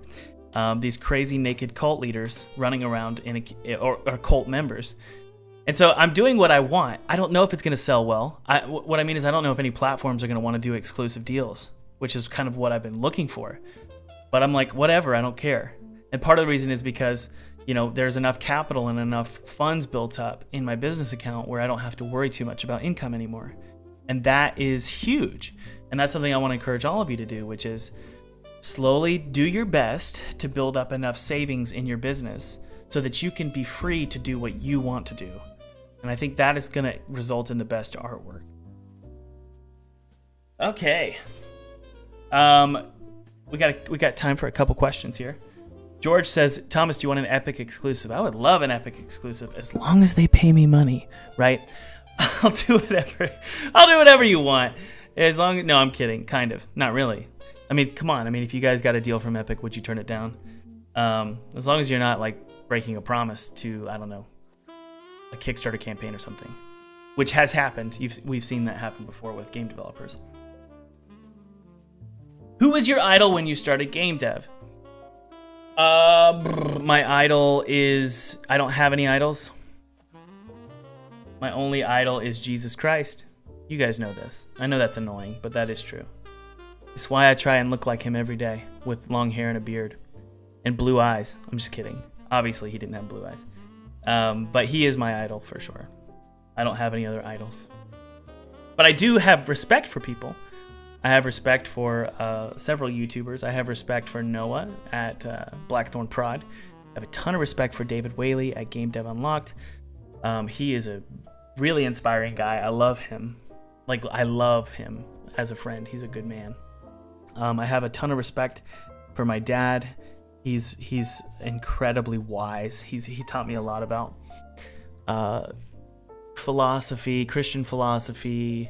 These crazy naked cult leaders running around or cult members. And so I'm doing what I want. I don't know if it's going to sell well. What I mean is I don't know if any platforms are going to want to do exclusive deals, which is kind of what I've been looking for. But I'm like, whatever, I don't care. And part of the reason is because, there's enough capital and enough funds built up in my business account where I don't have to worry too much about income anymore. And that is huge. And that's something I want to encourage all of you to do, which is Slowly do your best to build up enough savings in your business so that you can be free to do what you want to do. And I think that is going to result in the best artwork. Okay. We got time for a couple questions here. George says, Thomas, do you want an Epic exclusive? I would love an Epic exclusive as long as they pay me money, right? I'll do whatever you want. No, I'm kidding. Kind of. Not really. I mean, come on. I mean, if you guys got a deal from Epic, would you turn it down? As long as you're not like breaking a promise to, I don't know, a Kickstarter campaign or something, which has happened. We've seen that happen before with game developers. Who was your idol when you started game dev? My idol is, I don't have any idols. My only idol is Jesus Christ. You guys know this. I know that's annoying, but that is true. It's why I try and look like him every day with long hair and a beard and blue eyes. I'm just kidding. Obviously, he didn't have blue eyes. But he is my idol for sure. I don't have any other idols. But I do have respect for people. I have respect for several YouTubers. I have respect for Noah at Blackthorn Prod. I have a ton of respect for David Whaley at Game Dev Unlocked. He is a really inspiring guy. I love him. Like, I love him as a friend. He's a good man. I have a ton of respect for my dad. He's incredibly wise. He taught me a lot about philosophy, Christian philosophy,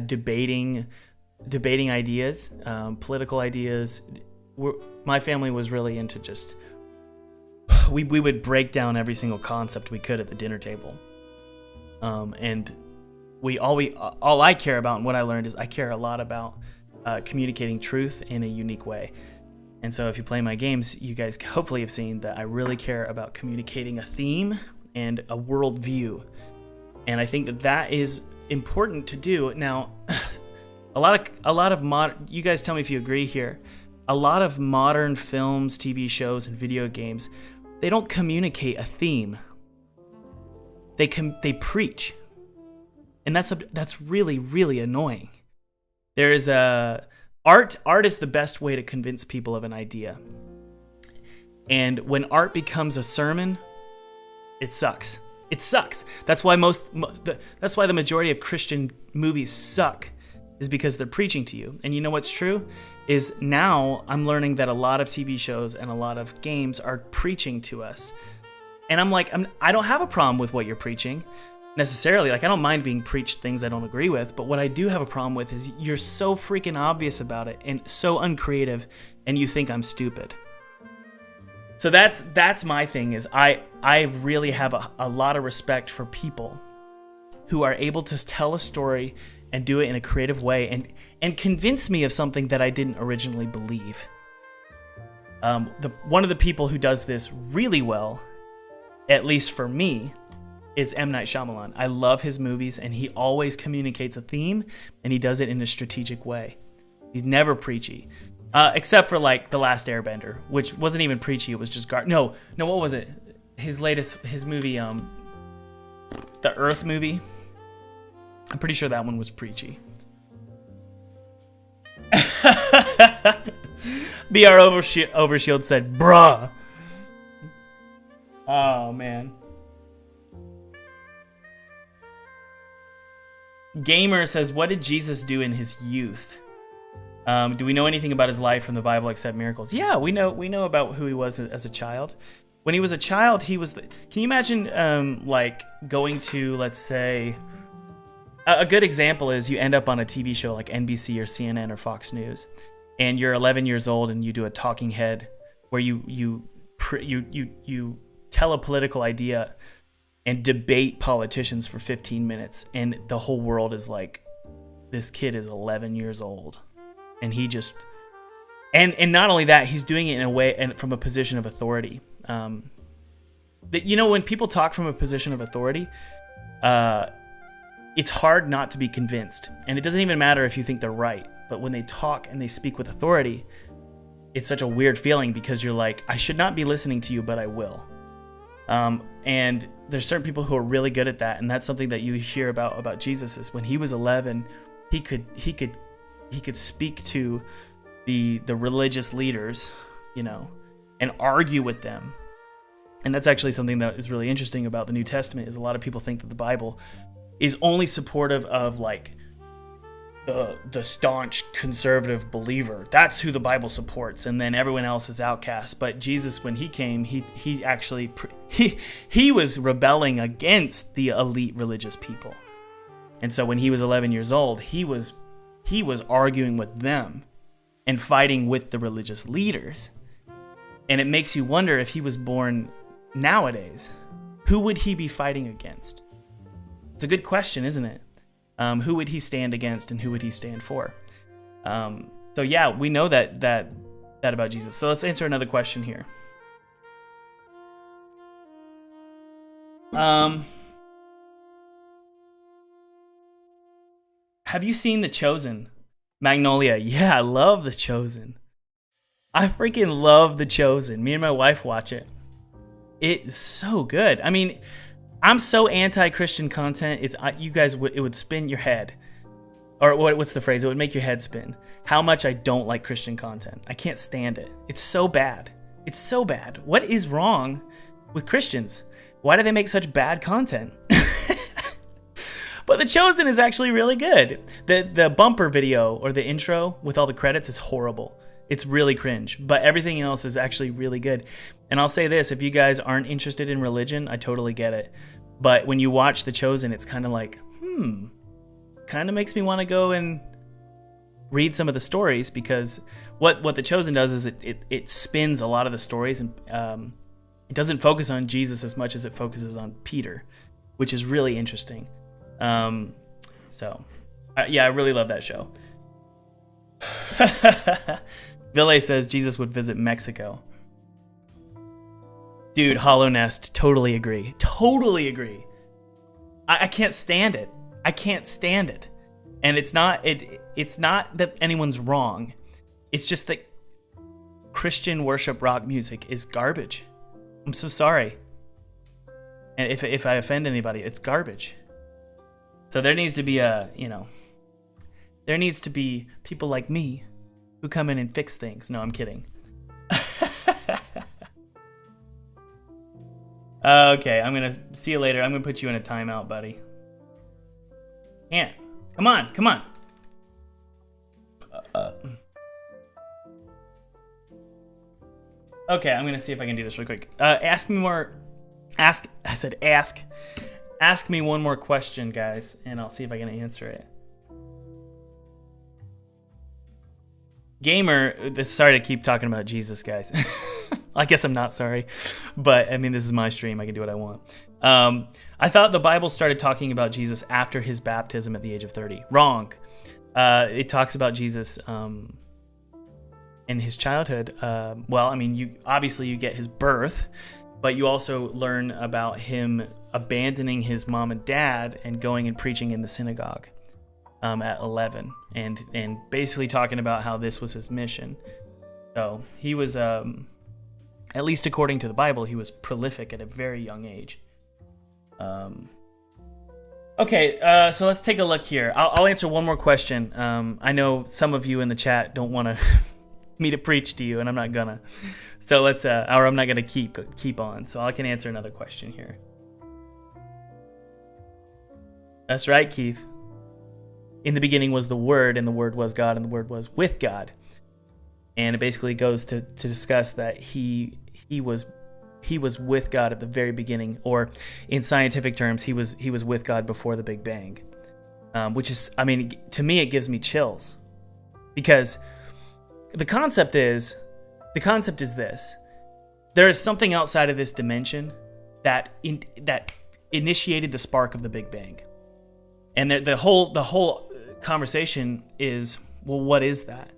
debating ideas, political ideas. My family was really into just we would break down every single concept we could at the dinner table, and all I care about and what I learned is I care a lot about communicating truth in a unique way. And so if you play my games, you guys hopefully have seen that I really care about communicating a theme and a worldview. And I think that is important to do. Now, a lot of modern, you guys tell me if you agree here, a lot of modern films, TV shows, and video games, they don't communicate a theme. They preach. And that's really, really annoying. There is art is the best way to convince people of an idea. And when art becomes a sermon, it sucks. It sucks. That's why that's why the majority of Christian movies suck, is because they're preaching to you. And you know what's true? Is now I'm learning that a lot of TV shows and a lot of games are preaching to us. And I'm like, I don't have a problem with what you're preaching necessarily. Like, I don't mind being preached things I don't agree with, but what I do have a problem with is you're so freaking obvious about it and so uncreative, and you think I'm stupid. So that's my thing, is I really have a lot of respect for people who are able to tell a story and do it in a creative way and convince me of something that I didn't originally believe. One of the people who does this really well, at least for me, is M. Night Shyamalan. I love his movies, and he always communicates a theme, and he does it in a strategic way. He's never preachy. Except for, like, The Last Airbender, which wasn't even preachy, it was just No, what was it? His movie, the Earth movie. I'm pretty sure that one was preachy. BR Overshield said, bruh. Oh, man. Gamer says, what did Jesus do in his youth? Do we know anything about his life from the Bible except miracles? Yeah, we know about who he was as a child. When he was a child, he was... Can you imagine, like, going to, let's say... A good example is you end up on a TV show like NBC or CNN or Fox News, and you're 11 years old and you do a talking head where you tell a political idea and debate politicians for 15 minutes, and the whole world is like, this kid is 11 years old. And he just... And not only that, he's doing it in a way and from a position of authority. That, you know, when people talk from a position of authority, it's hard not to be convinced. And it doesn't even matter if you think they're right. But when they talk and they speak with authority, it's such a weird feeling, because you're like, I should not be listening to you, but I will. And there's certain people who are really good at that. And that's something that you hear about Jesus, is when he was 11, he could could speak to the religious leaders, you know, and argue with them. And that's actually something that is really interesting about the New Testament, is a lot of people think that the Bible is only supportive of like the staunch conservative believer. That's who the Bible supports, and then everyone else is outcast. But Jesus, when he came, he actually he was rebelling against the elite religious people. And so when he was 11 years old, he was arguing with them and fighting with the religious leaders. And it makes you wonder, if he was born nowadays, who would he be fighting against? It's a good question, isn't it? Who would he stand against, and who would he stand for? So yeah, we know that about Jesus. So let's answer another question here. Have you seen The Chosen? Magnolia. Yeah, I love The Chosen. I freaking love The Chosen. Me and my wife watch it. It's so good. I mean, I'm so anti-Christian content. It would spin your head. Or what's the phrase? It would make your head spin. How much I don't like Christian content. I can't stand it. It's so bad. It's so bad. What is wrong with Christians? Why do they make such bad content? But The Chosen is actually really good. The bumper video, or the intro with all the credits, is horrible. It's really cringe, but everything else is actually really good. And I'll say this, if you guys aren't interested in religion, I totally get it. But when you watch The Chosen, it's kind of like, kind of makes me want to go and read some of the stories, because what The Chosen does is it spins a lot of the stories, and it doesn't focus on Jesus as much as it focuses on Peter, which is really interesting. Yeah, I really love that show. Ville says Jesus would visit Mexico. Dude, Hollow Nest, totally agree. Totally agree. I can't stand it. I can't stand it. And it's not that anyone's wrong. It's just that Christian worship rock music is garbage. I'm so sorry. And if I offend anybody, it's garbage. So there needs to be there needs to be people like me who come in and fix things. No, I'm kidding. Okay, I'm going to see you later. I'm going to put you in a timeout, buddy. Can't. Come on, come on. Okay, I'm going to see if I can do this really quick. Ask me one more question, guys, and I'll see if I can answer it. Gamer, sorry to keep talking about Jesus, guys. I guess I'm not sorry, but I mean, this is my stream. I can do what I want. I thought the Bible started talking about Jesus after his baptism at the age of 30. Wrong. It talks about Jesus in his childhood. Well, I mean, you get his birth, but you also learn about him abandoning his mom and dad and going and preaching in the synagogue at 11, and basically talking about how this was his mission. So he was, at least according to the Bible, he was prolific at a very young age. Okay, so let's take a look here. I'll answer one more question. I know some of you in the chat don't want me to preach to you, and I'm not gonna. So let's, or I'm not gonna keep on. So I can answer another question here. That's right, Keith. In the beginning was the Word, and the Word was God, and the Word was with God. And it basically goes to discuss that he was with God at the very beginning, or in scientific terms, he was with God before the Big Bang. Which is, I mean, to me, it gives me chills, because the concept is this: there is something outside of this dimension that initiated the spark of the Big Bang, and the whole conversation is, well, what is that?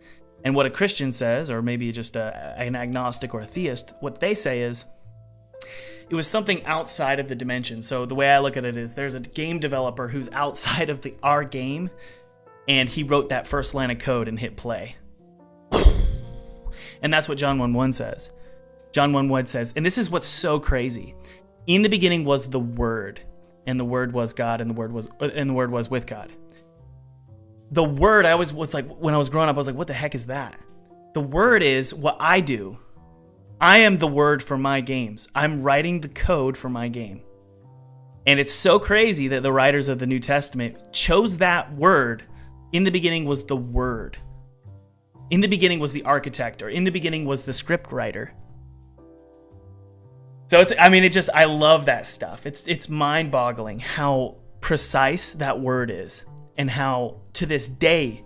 And what a Christian says, or maybe just an agnostic or a theist, what they say is, it was something outside of the dimension. So the way I look at it is, there's a game developer who's outside of our game, and he wrote that first line of code and hit play. And that's what John 1:1 says. John 1:1 says, and this is what's so crazy: in the beginning was the Word, and the Word was God, and the Word was with God. the word, I was like, when I was growing up, I was like, what the heck is that? The word is what I do. I am the word for my games. I'm writing the code for my game. And it's so crazy that the writers of the New Testament chose that word. In the beginning was the word. In the beginning was the architect, or in the beginning was the script writer. So I love that stuff. It's mind-boggling how precise that word is, and how to this day,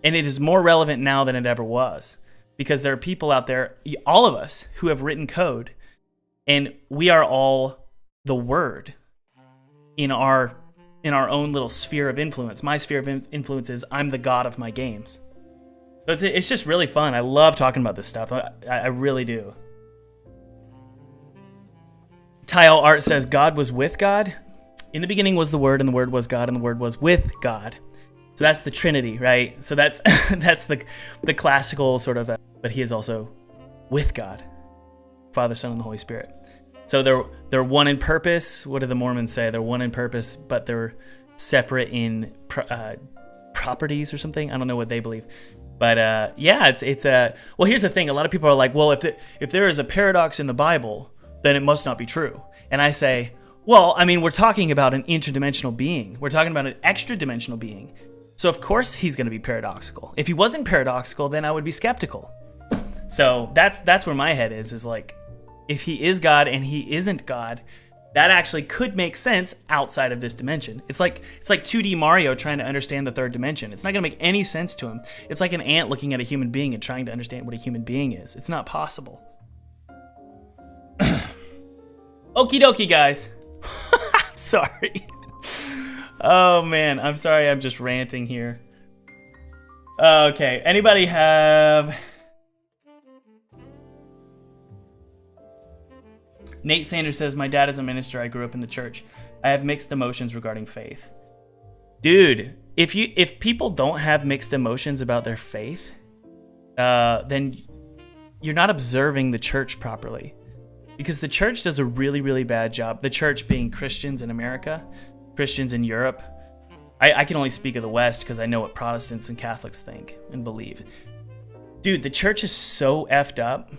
and it is more relevant now than it ever was, because there are people out there, all of us, who have written code, and we are all the word in our own little sphere of influence. My sphere of influence is I'm the god of my games. So it's just really fun. I love talking about this stuff. I really do. Tile Art says, God was with God. In the beginning was the Word, and the Word was God, and the Word was with God. So that's the Trinity, right? So that's that's the classical sort of, but he is also with God, Father, Son, and the Holy Spirit. So they're one in purpose. What do the Mormons say? They're one in purpose, but they're separate in properties or something. I don't know what they believe. But yeah, it's well, here's the thing. A lot of people are like, well, if there is a paradox in the Bible, then it must not be true. And I say, well, I mean, we're talking about an interdimensional being. We're talking about an extra dimensional being. So of course he's going to be paradoxical. If he wasn't paradoxical, then I would be skeptical. So that's where my head is like, if he is God and he isn't God, that actually could make sense outside of this dimension. It's like 2D Mario trying to understand the third dimension. It's not going to make any sense to him. It's like an ant looking at a human being and trying to understand what a human being is. It's not possible. Okie dokie, guys. I'm sorry. Oh, man. I'm sorry. I'm just ranting here. Okay. Anybody have... Nate Sanders says, my dad is a minister. I grew up in the church. I have mixed emotions regarding faith. Dude, if people don't have mixed emotions about their faith, then you're not observing the church properly. Because the church does a really, really bad job. The church being Christians in America, Christians in Europe. I can only speak of the West because I know what Protestants and Catholics think and believe. Dude, the church is so effed up.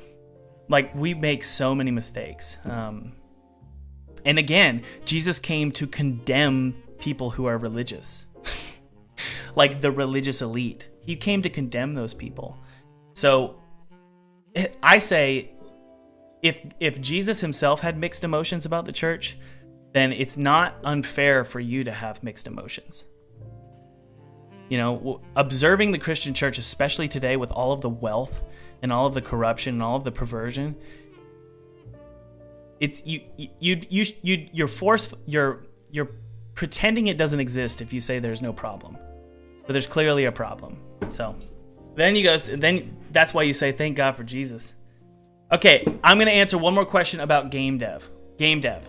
Like, we make so many mistakes. And again, Jesus came to condemn people who are religious. Like the religious elite. He came to condemn those people. So I say, if Jesus himself had mixed emotions about the church, then it's not unfair for you to have mixed emotions. You know, observing the Christian church, especially today with all of the wealth and all of the corruption and all of the perversion, it's you're pretending it doesn't exist if you say there's no problem. But there's clearly a problem. So then that's why you say thank God for Jesus. Okay, I'm gonna answer one more question about game dev. Game dev.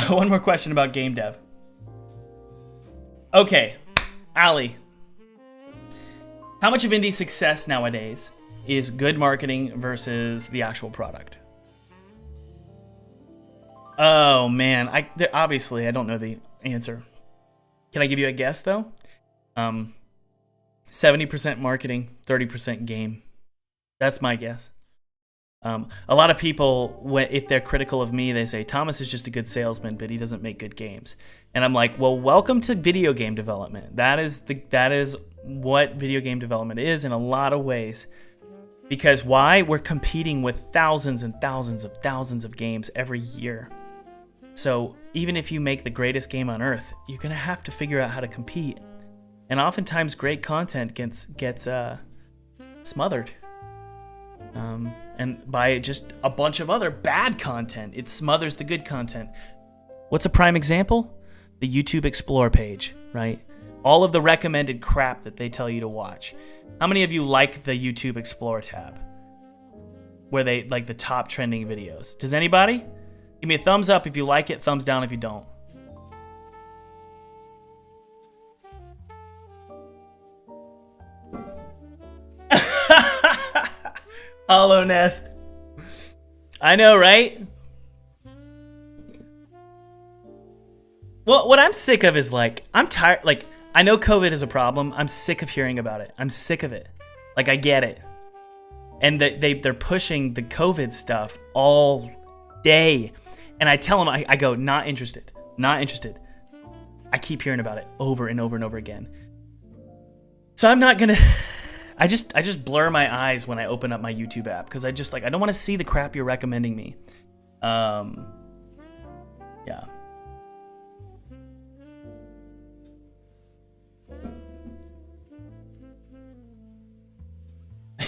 One more question about game dev. Okay, Ali. How much of indie success nowadays is good marketing versus the actual product? Oh man, obviously I don't know the answer. Can I give you a guess though? 70% marketing, 30% game. That's my guess. A lot of people, if they're critical of me, they say Thomas is just a good salesman, but he doesn't make good games. And I'm like, well, welcome to video game development. That is what video game development is in a lot of ways. Because why? We're competing with thousands and thousands of games every year. So even if you make the greatest game on earth, you're gonna have to figure out how to compete. And oftentimes great content gets smothered. And by just a bunch of other bad content. It smothers the good content. What's a prime example? The YouTube Explore page, right? All of the recommended crap that they tell you to watch. How many of you like the YouTube Explore tab? Where they like the top trending videos. Does anybody? Give me a thumbs up if you like it, thumbs down if you don't. Hollow Nest. I know, right? Well, what I'm sick of is like, I'm tired. Like, I know COVID is a problem. I'm sick of hearing about it. I'm sick of it. Like, I get it. And they're pushing the COVID stuff all day. And I tell them, I go, not interested. Not interested. I keep hearing about it over and over and over again. So I'm not gonna. I just blur my eyes when I open up my YouTube app because I just like I don't want to see the crap you're recommending me. Yeah.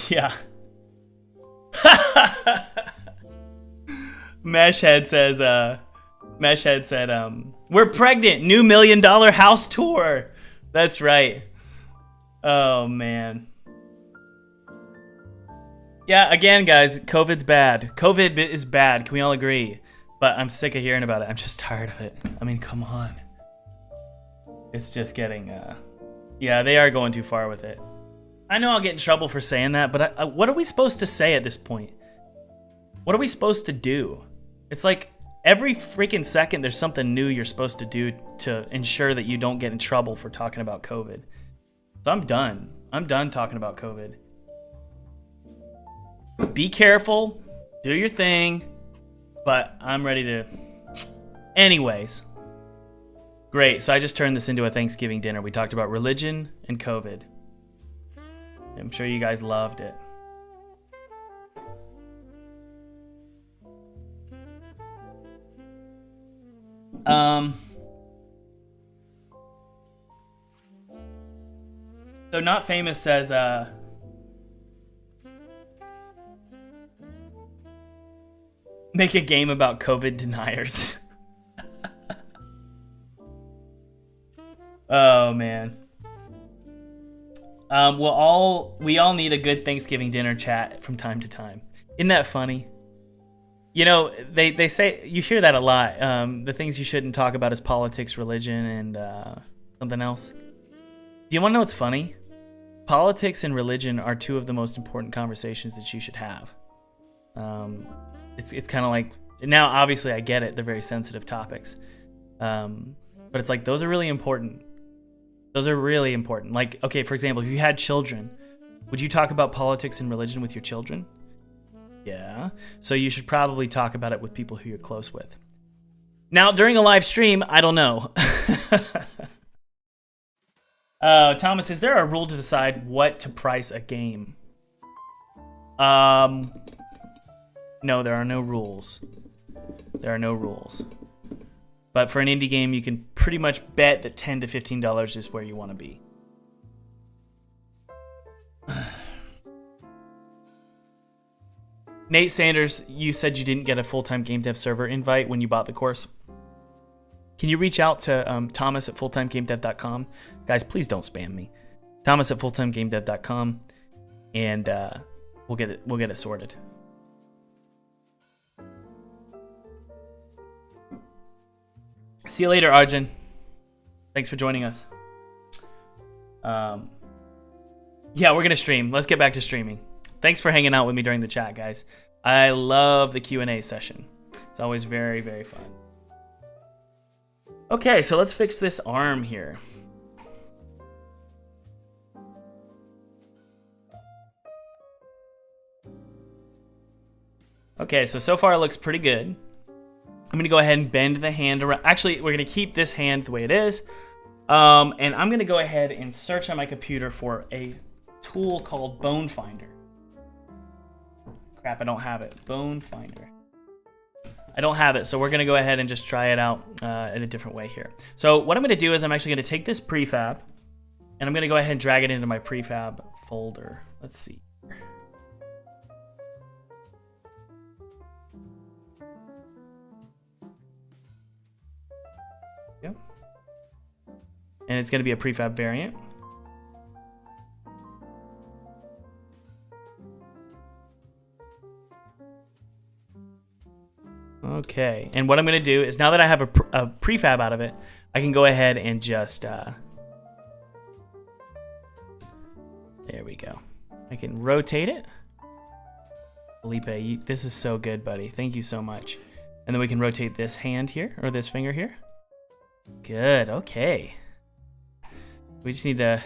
Yeah. Meshhead said, we're pregnant, new $1 million house tour. That's right. Oh man. Yeah, again, guys, COVID's bad. COVID is bad. Can we all agree? But I'm sick of hearing about it. I'm just tired of it. I mean, come on. It's just getting, yeah, they are going too far with it. I know I'll get in trouble for saying that, but what are we supposed to say at this point? What are we supposed to do? It's like every freaking second there's something new you're supposed to do to ensure that you don't get in trouble for talking about COVID. So I'm done. I'm done talking about COVID. Be careful. Do your thing. But I'm ready to... Anyways. Great. So I just turned this into a Thanksgiving dinner. We talked about religion and COVID. I'm sure you guys loved it. So Not Famous says, make a game about COVID deniers. Oh man. We all need a good Thanksgiving dinner chat from time to time. Isn't that funny? You know, they say, you hear that a lot. The things you shouldn't talk about is politics, religion, and something else. Do you want to know what's funny? Politics and religion are two of the most important conversations that you should have. It's kind of like, now obviously I get it, they're very sensitive topics. But it's like, those are really important. Those are really important. Like, okay, for example, if you had children, would you talk about politics and religion with your children? Yeah. So you should probably talk about it with people who you're close with. Now, during a live stream, I don't know. Thomas, is there a rule to decide what to price a game? No, there are no rules. There are no rules. But for an indie game, you can pretty much bet that $10 to $15 is where you want to be. Nate Sanders, you said you didn't get a full-time game dev server invite when you bought the course. Can you reach out to Thomas at fulltimegamedev.com? Guys, please don't spam me. Thomas at fulltimegamedev.com, and we'll get it sorted. See you later, Arjun. Thanks for joining us. Yeah, we're gonna stream. Let's get back to streaming. Thanks for hanging out with me during the chat, guys. I love the Q&A session. It's always very, very fun. Okay, so let's fix this arm here. Okay, so far it looks pretty good. I'm going to go ahead and bend the hand around. Actually, we're going to keep this hand the way it is. And I'm going to go ahead and search on my computer for a tool called Bone Finder. Crap, I don't have it. Bone Finder. I don't have it, so we're going to go ahead and just try it out in a different way here. So what I'm going to do is I'm actually going to take this prefab, and I'm going to go ahead and drag it into my prefab folder. Let's see. Yep. And it's going to be a prefab variant. Okay, and what I'm going to do is now that I have a prefab out of it, I can go ahead and just, there we go. I can rotate it. Felipe, this is so good, buddy. Thank you so much. And then we can rotate this hand here, or this finger here. Good, okay. We just need to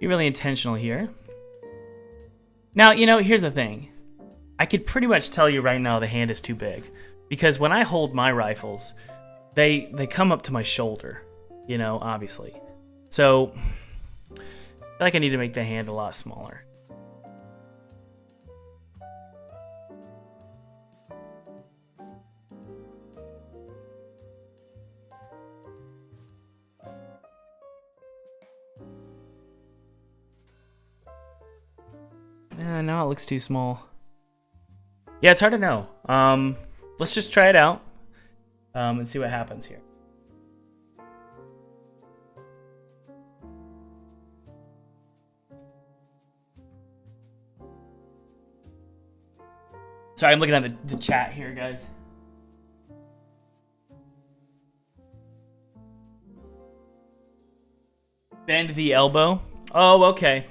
be really intentional here. Now, you know, here's the thing. I could pretty much tell you right now the hand is too big. Because when I hold my rifles, they come up to my shoulder, you know, obviously. So, I feel like I need to make the hand a lot smaller. Now it looks too small. Yeah, it's hard to know. Let's just try it out and see what happens here. Sorry, I'm looking at the chat here, guys. Bend the elbow. Oh, okay.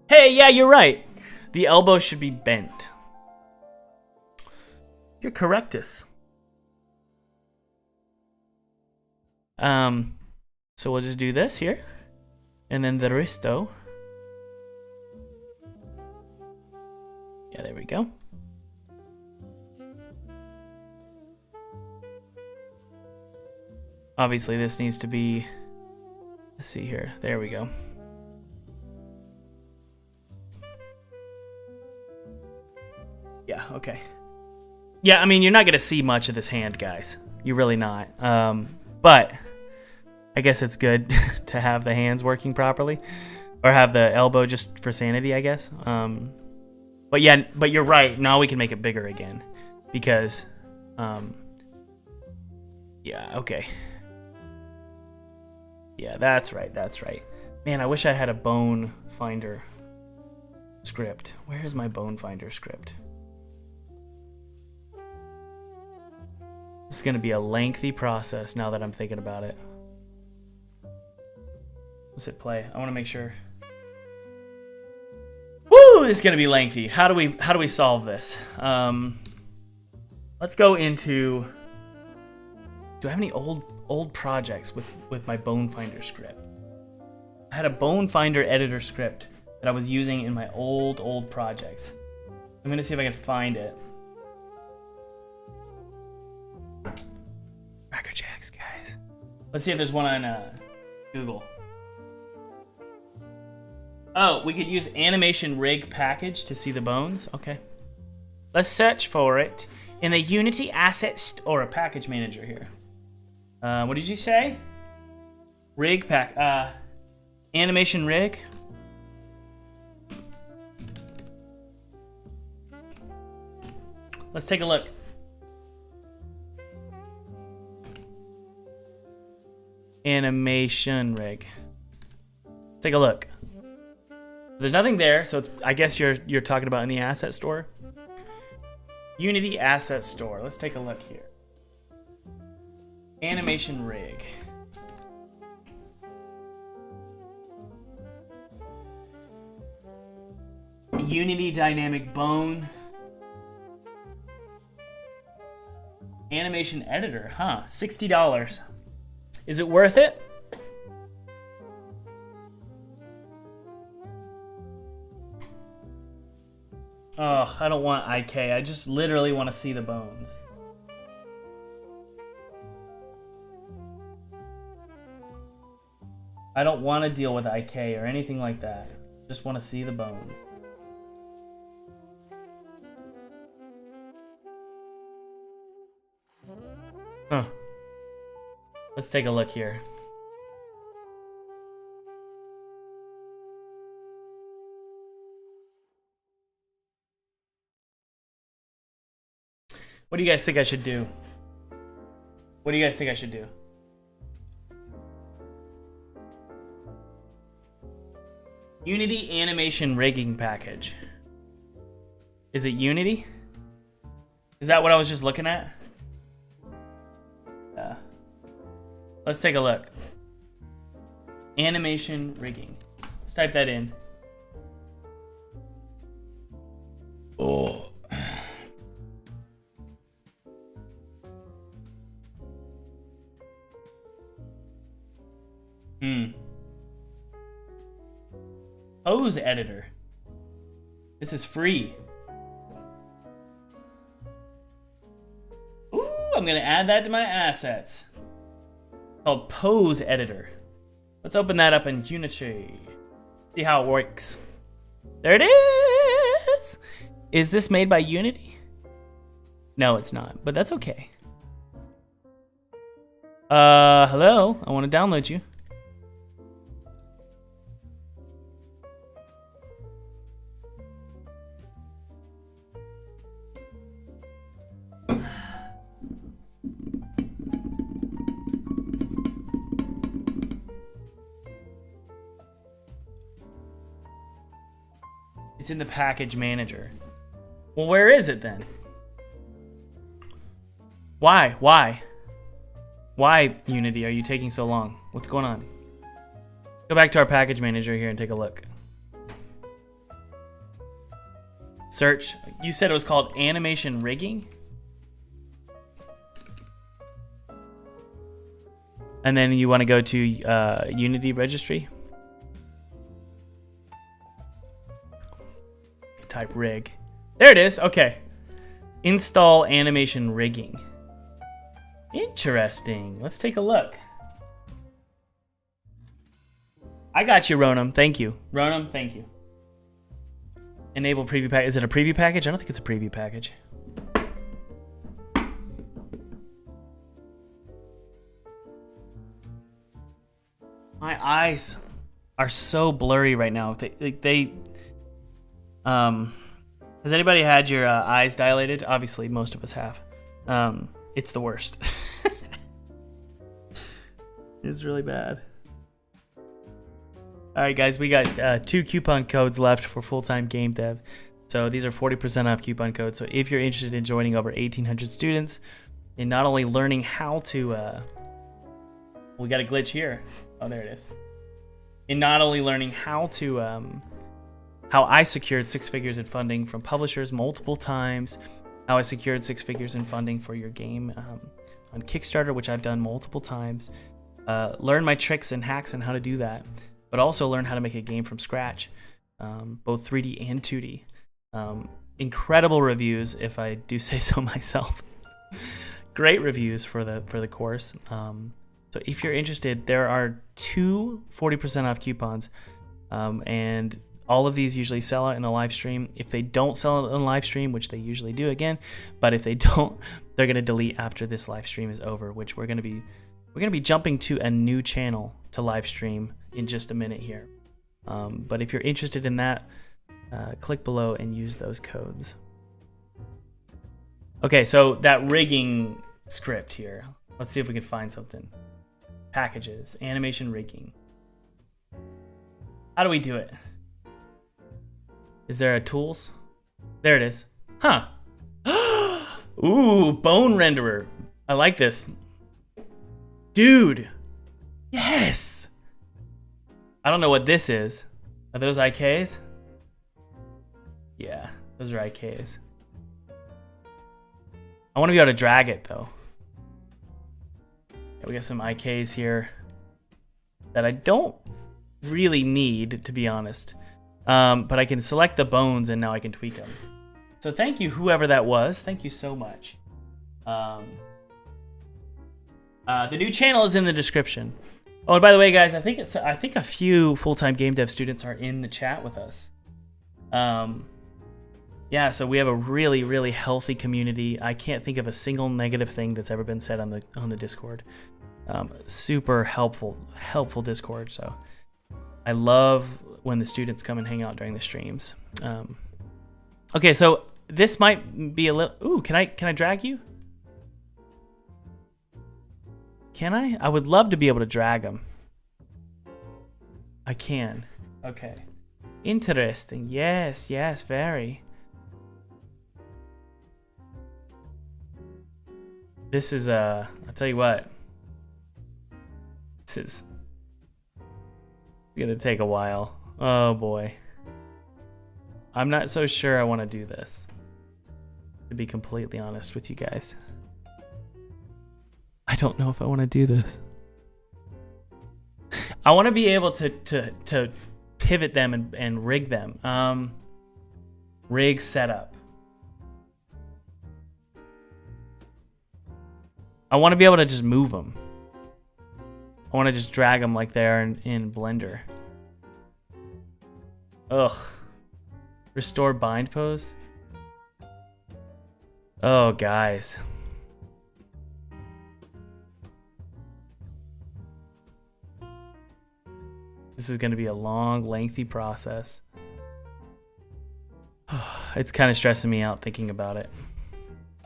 Hey, yeah, you're right. The elbow should be bent. You're correctus. So we'll just do this here. And then the resto. Yeah, there we go. Obviously, this needs to be... Let's see here. There we go. Yeah, okay. Yeah, I mean, you're not going to see much of this hand, guys. You're really not. But I guess it's good to have the hands working properly. Or have the elbow just for sanity, I guess. But yeah, but you're right. Now we can make it bigger again. Because, yeah, okay. Yeah, that's right, that's right. Man, I wish I had a bone finder script. Where is my bone finder script? This is going to be a lengthy process now that I'm thinking about it. Let's hit play. I want to make sure. Woo! This is going to be lengthy. How do we solve this? Let's go into... Do I have any old projects with my bone finder script? I had a bone finder editor script that I was using in my old projects. I'm going to see if I can find it. Crackerjacks, guys. Let's see if there's one on Google. Oh, we could use animation rig package to see the bones. Okay. Let's search for it in the Unity assets or a package manager here. What did you say? Rig pack. Animation rig. Let's take a look. Animation rig. Take a look. There's nothing there, so it's, I guess you're talking about in the asset store. Unity asset store. Let's take a look here. Animation rig. Unity dynamic bone. Animation editor, huh? $60. Is it worth it? Oh, I don't want IK. I just literally want to see the bones. I don't want to deal with IK or anything like that. Just want to see the bones. Huh. Let's take a look here. What do you guys think I should do? What do you guys think I should do? Unity animation rigging package. Is it Unity? Is that what I was just looking at? Let's take a look. Animation rigging. Let's type that in. Oh. Pose editor. This is free. Ooh, I'm gonna add that to my assets. Called Pose Editor. Let's open that up in Unity. See how it works. There it is! Is this made by Unity? No, it's not, but that's okay. Hello? I want to download you. It's in the package manager. Well, where is it then? Why? Why, Unity, are you taking so long? What's going on? Go back to our package manager here and take a look. Search. You said it was called Animation Rigging? And then you want to go to Unity Registry? Type rig. There it is. Okay. Install Animation Rigging. Interesting. Let's take a look. I got you, Ronum. Thank you. Ronum, thank you. Enable preview package. Is it a preview package? I don't think it's a preview package. My eyes are so blurry right now. Has anybody had your eyes dilated? Obviously, most of us have. It's the worst. It's really bad. All right, guys, we got 2 coupon codes left for full-time game dev. So these are 40% off coupon codes. So if you're interested in joining over 1,800 students in not only learning how to, we got a glitch here. Oh, there it is. In not only learning how to, how I secured 6 figures in funding from publishers multiple times, how I secured 6 figures in funding for your game on Kickstarter, which I've done multiple times. Learn my tricks and hacks on how to do that, but also learn how to make a game from scratch, both 3D and 2D. Incredible reviews, if I do say so myself. Great reviews for the course. So if you're interested, there are 2 40% off coupons, and all of these usually sell out in a live stream. If they don't sell out in a live stream, which they usually do again, but if they don't, they're gonna delete after this live stream is over, which we're gonna be jumping to a new channel to live stream in just a minute here. But if you're interested in that, click below and use those codes. Okay, so that rigging script here. Let's see if we can find something. Packages, animation rigging. How do we do it? Is there a tools? There it is. Huh. Ooh, bone renderer. I like this. Dude. Yes. I don't know what this is. Are those IKs? Yeah, those are IKs. I want to be able to drag it though. Yeah, we got some IKs here that I don't really need, to be honest. But I can select the bones and now I can tweak them. So thank you, whoever that was. Thank you so much. The new channel is in the description. Oh, and by the way, guys, I think a few full-time game dev students are in the chat with us. Yeah, so we have a really, really healthy community. I can't think of a single negative thing that's ever been said on the Discord. Super helpful Discord. So I love when the students come and hang out during the streams. Okay, so this might be a little. Ooh, can I drag you? Can I? I would love to be able to drag them. I can. Okay. Interesting. Yes, very. This is I'll tell you what. This is gonna take a while. Oh boy. I'm not so sure I want to do this, to be completely honest with you guys. I don't know if I want to do this. I want to be able to pivot them and rig them. Rig setup. I want to be able to just move them. I want to just drag them like they are in Blender. Ugh. Restore bind pose. Oh, guys. This is going to be a long, lengthy process. It's kind of stressing me out thinking about it.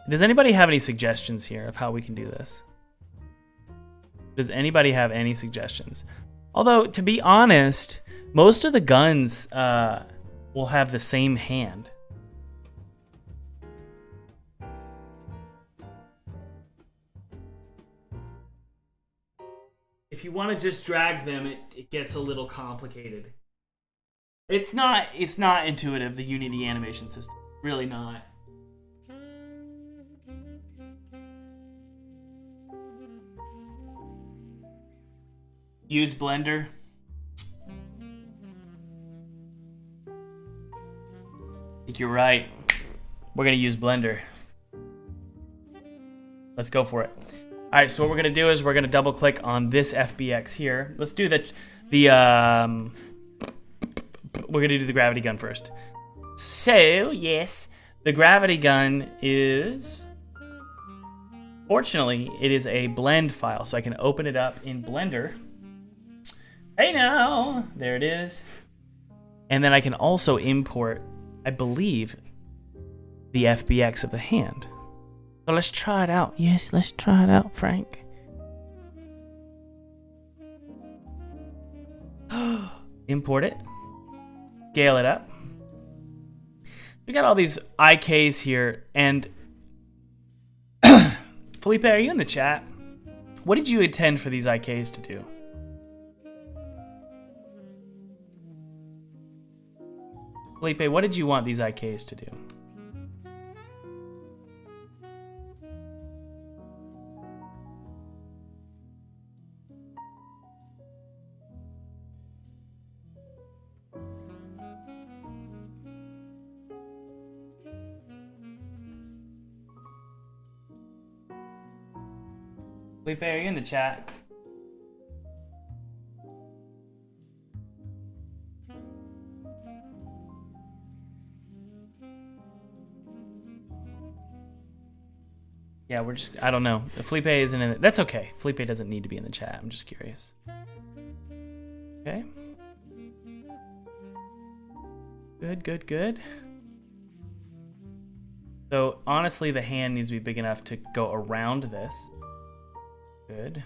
Does anybody have any suggestions here of how we can do this? Does anybody have any suggestions? Although, to be honest, most of the guns will have the same hand. If you want to just drag them, it gets a little complicated. It's not intuitive, the Unity animation system. Really not. Use Blender. I think you're right. We're gonna use Blender. Let's go for it. All right, so what we're gonna do is we're gonna double click on this FBX here. Let's do we're gonna do the gravity gun first. So yes, the gravity gun is, fortunately, it is a blend file, so I can open it up in Blender. Hey now, there it is. And then I can also import, I believe, the FBX of the hand. So let's try it out. Yes, let's try it out, Frank. Import it. Scale it up. We got all these IKs here, and Felipe, are you in the chat? What did you intend for these IKs to do? Felipe, what did you want these IKs to do? Felipe, are you in the chat? Yeah, we're just, I don't know. If Felipe isn't in it, that's okay. Felipe doesn't need to be in the chat. I'm just curious. Okay. Good, good, good. So honestly, the hand needs to be big enough to go around this. Good.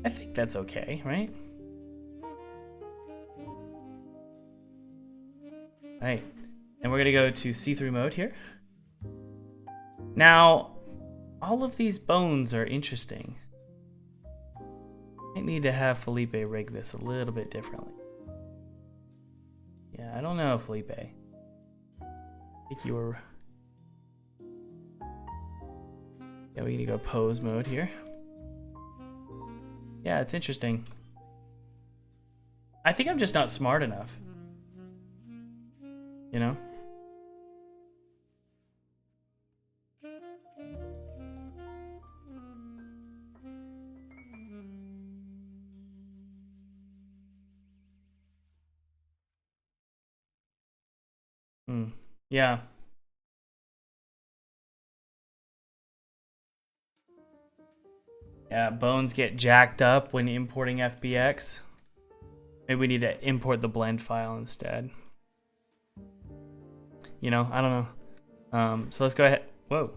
I think that's okay, right? All right. And we're gonna go to see-through mode here. Now, all of these bones are interesting. I need to have Felipe rig this a little bit differently. Yeah, I don't know, Felipe. I think you were... Yeah, we need to go pose mode here. Yeah, it's interesting. I think I'm just not smart enough. You know? Yeah. Yeah, bones get jacked up when importing FBX. Maybe we need to import the blend file instead. You know, I don't know. So let's go ahead. Whoa.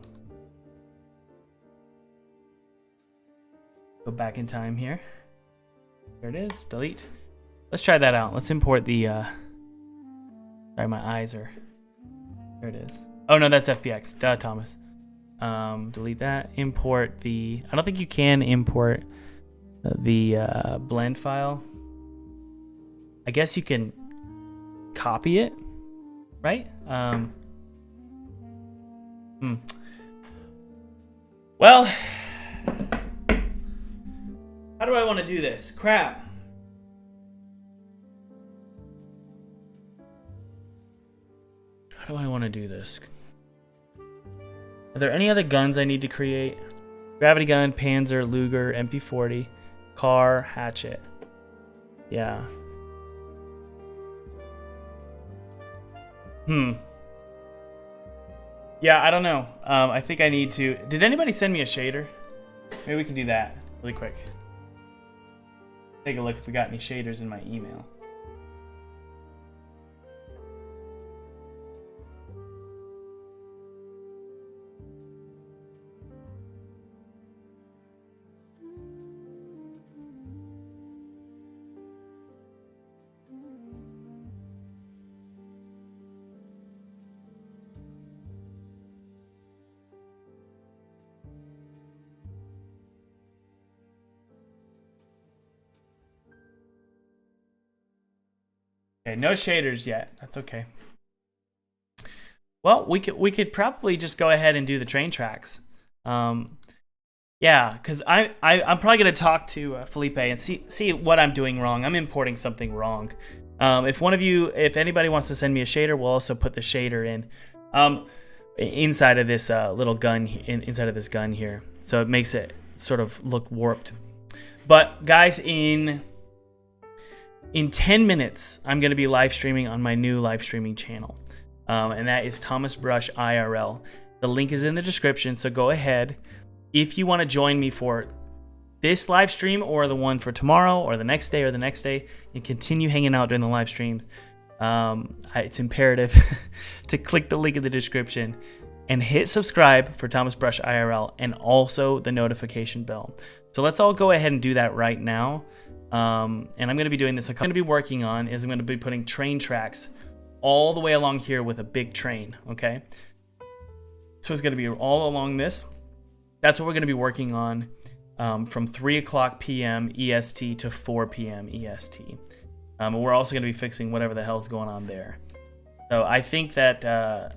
Go back in time here. There it is. Delete. Let's try that out. Let's import the... Sorry, my eyes are... There it is. Oh, no, that's FBX. Duh, Thomas. Delete that. Import the... I don't think you can import the blend file. I guess you can copy it, right? Well, how do do I want to do this? Crap. How do I want to do this? Are there any other guns I need to create? Gravity gun, Panzer, Luger, MP40, car, hatchet. Yeah. Yeah, I don't know. I think I need to... Did anybody send me a shader? Maybe we can do that really quick. Take a look if we got any shaders in my email. Okay, no shaders yet. That's okay. Well, we could probably just go ahead and do the train tracks. Yeah, because I'm probably gonna talk to Felipe and see what I'm doing wrong. I'm importing something wrong. If anybody wants to send me a shader, we'll also put the shader in inside of this little gun inside of this gun here, so it makes it sort of look warped. But guys, in 10 minutes, I'm going to be live streaming on my new live streaming channel. And that is Thomas Brush IRL. The link is in the description, so go ahead. If you want to join me for this live stream or the one for tomorrow or the next day and continue hanging out during the live streams, it's imperative to click the link in the description and hit subscribe for Thomas Brush IRL and also the notification bell. So let's all go ahead and do that right now. And I'm going to be doing this. I'm going to be working on is I'm going to be putting train tracks all the way along here with a big train. Okay. So it's going to be all along this. That's what we're going to be working on from 3 o'clock p.m. EST to 4 p.m. EST. And we're also going to be fixing whatever the hell's going on there. So I think that I'm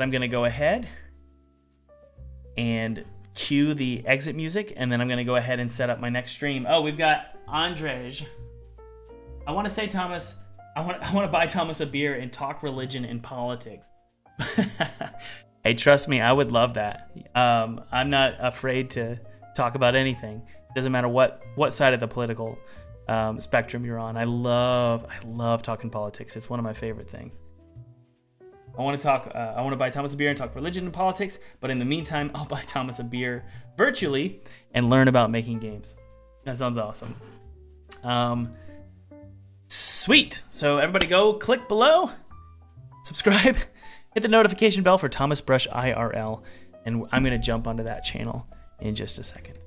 going to go ahead and cue the exit music, and then I'm going to go ahead and set up my next stream. Oh, we've got Andrej. I want to say, Thomas, I want to buy Thomas a beer and talk religion and politics. Hey, trust me, I would love that. I'm not afraid to talk about anything. Doesn't matter what side of the political spectrum you're on. I love talking politics. It's one of my favorite things. I want to buy Thomas a beer and talk religion and politics, but in the meantime, I'll buy Thomas a beer virtually and learn about making games. That sounds awesome. Sweet. So everybody go click below, subscribe, hit the notification bell for Thomas Brush IRL, and I'm going to jump onto that channel in just a second.